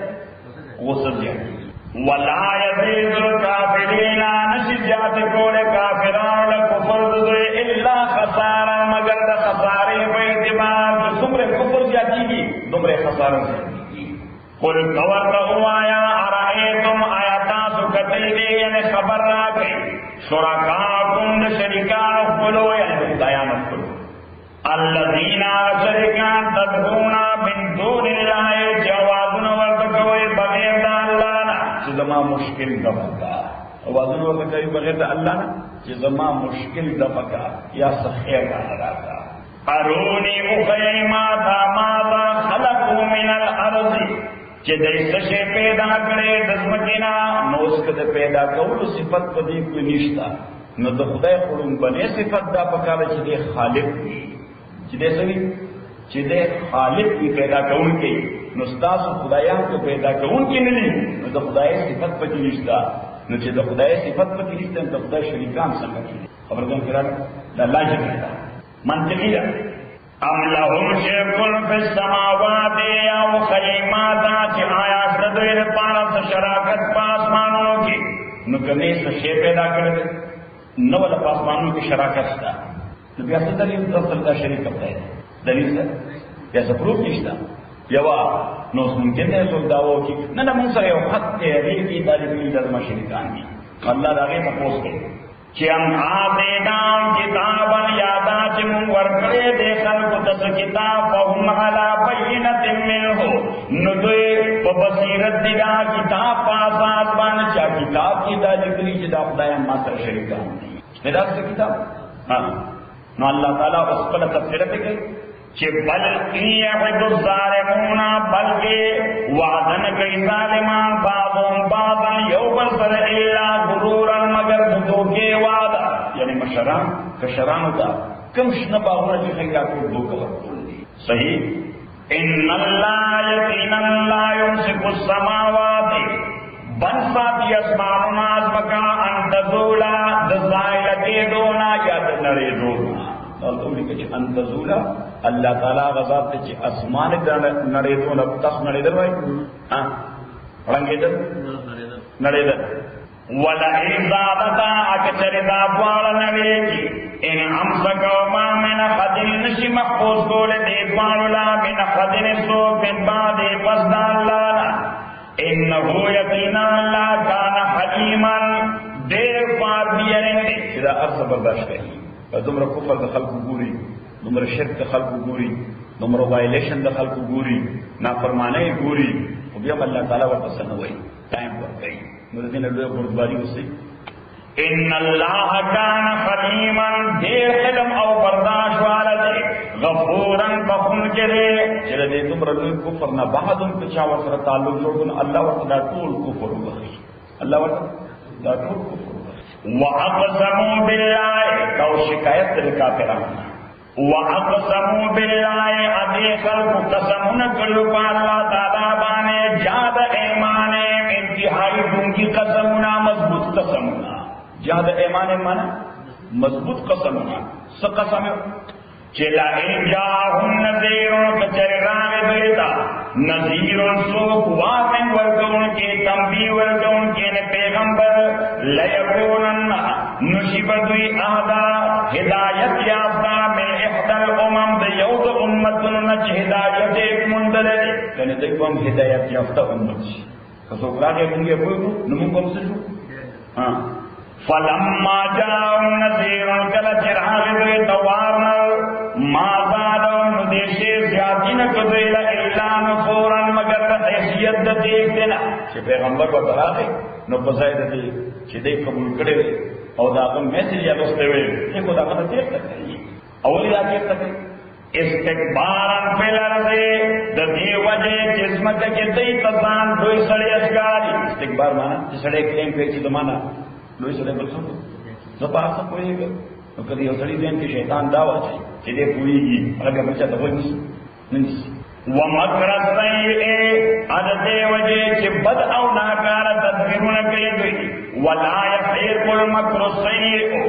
غصہ زیادی گی وَلَا يَزِيدُ الْكَافِرِينَ نَشِجَّاتِ کول کافران لکفر دوئے الا خسارا مگر دا خسارے پہ اعتبار سمرہ کفر زیادی گی دمرہ خسارا زیادی گی قُلْ قَوَرْتَهُ آیا أَرَأَيْتُمْ آیاتاں سکتے دے یعنی خبر را گئی شرکاکم شریکان اخبلو یعنی خدایان اخبلو الذین شریکان تدعون من دون اللہ جوازن ورتکوئی بغیر دا اللہ نا چی زمان مشکل دفکا جوازن ورتکوئی بغیر دا اللہ نا چی زمان مشکل دفکا یا سخیر راکا ارونی اخیماتا ماتا خلقو من الارض چې دې څه پیدا کړې د زمکینا نو اس کده پیدا کولو صفت پدې کوئی نشتا نو د خدای خورم بنې صفت دا پکاره چې دې خالق دی چې دې سوي چې دې خالق دی پیدا کوونکی نو تاسو خدایان کو پیدا کوونکی نه دي نو د خدای صفت پدې نشتا نو چې د خدای صفت پدې نشته د خدای شریکان څنګه دي خبردار کړه د الله جل منطقي ام لهم شرک فی السماوات یا خیمات چې آیا شدوی د پاره شراکت پاسمانونو کې نو کله څه شی پیدا کړل نو ول پاسمانونو کې شراکت شته نو بیا څه دلیل تاسو ته شریک کړئ دلیل څه بیا څه پروف نشته یوا نو ممکن نه څو داو کې نه موږ سره یو حق دی دې طالبین د مشرکان دي الله دا غي تاسو کوي چې هم آدینام کتابا یادا چې مون ورکړې دې خلکو ته کتاب فهم علی بینۃ منه نو دوی په بصیرت دی دا کتاب پاسات باندې چې کتاب کې دا ذکرې چې دا خدای ما سره شریکان دي دا څه کتاب نو الله تعالی اوس په تفسیر کې کوي چې بل یعبد الظالمون بلکې وعدن کوي ظالمان بعضهم بعضا یوبل سر الا غرورا مگر دوکه وعده یعنی مشران کشران دا کم شنه باور چې څنګه کو دوکه ورکول صحیح ان الله یقینا لا یمسک السماوات بن فاتی اسماننا ازمکا ان تزولا دزائلتی دونا یا دنری دونا نالتولی کچھ ان تزولا اللہ تعالیٰ غذاب تے چھ اسمان نری دونا تخ نری دوائی رنگیدل نړیدل ولئن زادتا اکثر دا دوال نویگی ان امسکوما من خدل نشی محفوظ کول دی دوالولا من خدل سو من بعد فزدان لانا انہو یقینا اللہ کان حلیما دیر پار بیرن دی چیزا ارس برداشت کهی دمرا کفر دا خلق گوری دمرا شرک دا خلق گوری دمرا وائلیشن دا خلق گوری نافرمانے گوری وبیم اللہ تعالی ورطسنوئی ٹائم پر گئی مردین لوی بردباری اسی ان اللہ کان حلیما دیر حلم او برداشت والا دے غفورا بخون کے دے چلے دے تمرا لوی کفر نا بعدن پچاور سر تعلق جوڑکن اللہ ورطا دا طول کفر بخی اللہ ورطا دا طول کفر بخی وَأَقْسَمُوا بِاللَّهِ کاؤ شکایت تلکا پیرانا وَأَقْسَمُوا بِاللَّهِ ادھی خلق قسمون کلو پا اللہ تعالیٰ بانے جاد ایمانے انتہائی دنگی قسمونا مضبوط قسمونا جاد ایمان مانا مضبوط قسمونا سقسم چلا انجاہم نذیرون کچر راگ دیتا نذیرون سوک وامن ورکون کے تنبی ورکون کے پیغمبر لیکونن نشبدوی آدھا ہدایت یافتہ من احدى الامم دیوت امتن نچ ہدایت ایک مندلے کہنے دیکھو ہم ہدایت یافتہ امت کسوک راگے منگے کوئی نمون کم سے جو فلما جاءهم نذير کلا چراغ دوی توارنا ما زادهم ندیشی زیادی نکدویل الا نفورا مگر حیثیت دیکھ دینا چھ پیغمبر و براغے نو بزاید دی چھ دی قبول کرے دی او داغم میسیج یا رستے ہوئے دیکھو داغم دیکھ تک ہے اولی آگے تک استکبارا فی الارض دی وجہ جسمت کے دی تزان دوی سڑے اشگاری استکبار مانا جسڑے کلیم پیچی تو مانا لوئی سڑے بلسوں کو زبا آسا کوئی گا تو کدی او سڑی دین کے شیطان دعویٰ چاہیے چلے پوئی گی اگر بچہ تو کوئی نہیں ومکر السیئے عدد وجہ چھ بد او ناکار تدبیرون کئی دوئی ولا یحیق المکر السیئے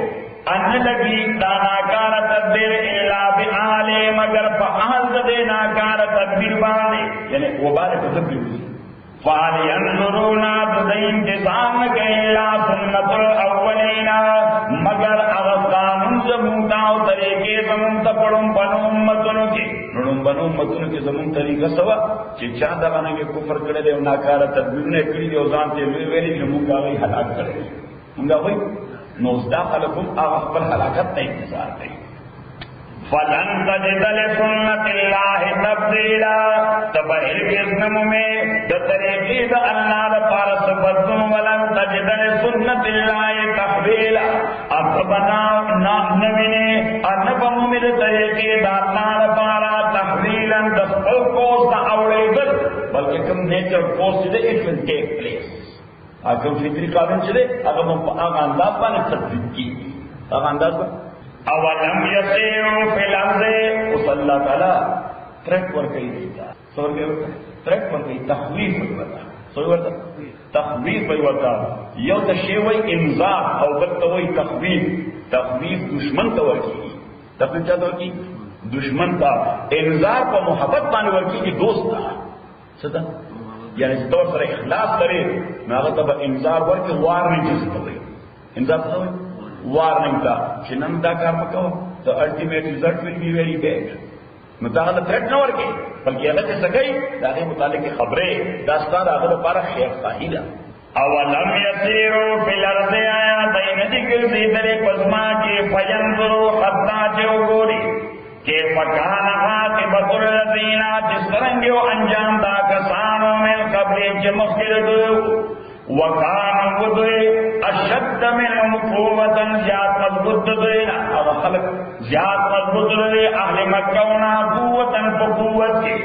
ان لگی دا ناکار تدبیر الا بآلے مگر فعال دے ناکار تدبیر بانے یعنی وہ بارے کو تدبیر ہوئی فَعَلْ يَنْظُرُونَ تُدَيْ انتظام كَإِلَّا سُنَّةُ الْأَوَّلِينَ مگر اغسطان زمونتاو طریقے زمونتا پڑھوں بنو امتنوں کی نڑوں بنو امتنوں کی زمون طریقہ سوا چی چاندہ بناگے کفر کرے دے ناکارہ تدبیر نے کری دے اوزانتے ویلی نمونگا گئی حلاک کرے منگا ہوئی نوزدہ خلقم آغا پر حلاکت تا انتظار دے فَلَن تَجِدَ لِسُنَّةِ اللَّهِ تَبْدِيلًا تبہر کسنم میں طریقی دا اللہ دا پارس بدن ولن تجد لسنة اللہ تحویلا اب بناو نوینے انبمد طریقی دا اللہ دا پارا تحویلا دسپل کوس دا اوڑے گل بلکہ کم نیچر کوس دے it will take place اگر فطری قابل چلے اگر ہم آغا انداز پانے تدبیر کی آغا انداز پانے اولم یسیرو فی الارض اس اللہ تعالیٰ ترک پر کئی دیتا سور کے وقت ترک پر کئی تخویف ہوئی وقت سور ورطا تخویف ہوئی وقت یو تشیوئی انذار او بلتوئی تخویف دشمن تا ورکی تخویف چاہتا ورکی دشمن تا انذار پا محبت پانے ورکی کی دوست تا ستا یعنی طور سر اخلاص کرے میں آگتا با انذار ورکی وارننگ جیسے ہوئی انذار تا ہوئی وارننگ تا چنن دا کار مکو the ultimate result will be very bad متاغل تھریٹ نہ ورکی بلکہ اگر سے سکئی داغی متعلق خبریں داستان آگر پارا خیر خواہیدہ اولم یسیرو فی الارض آیا دین ذکر زیدر پزما کی فینظرو خطا چو گوری کہ فکان خاتبت الذین جس طرنگیو انجام دا کسانوں میں قبل جمخر دو وکان ودوی اشد منهم قوة زیاد مضبوط دوینا او خلق زیاد مضبوط دوی اہل مکونا قوة فقوت کی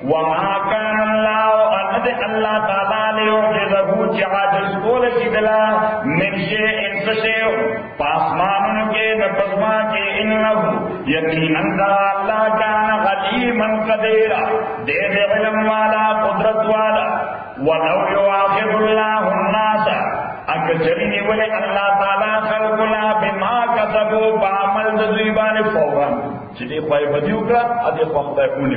وما کان اللہ اند اللہ تعالیٰ لیعجزہو چعاجز کول شدلا من شیئن سشیو پاسمانن کے نفظما کے انہو یقیناً دا اللہ کان غلیما قدیرا دیر علم والا قدرت والا ولو یواخذ اللہ الناس اگر چلینی ولے اللہ تعالیٰ خلقنا بما کسبو بعمل دویبان فوراً چلی خواہ بدیو کا ادھی خواہ خواہ اونی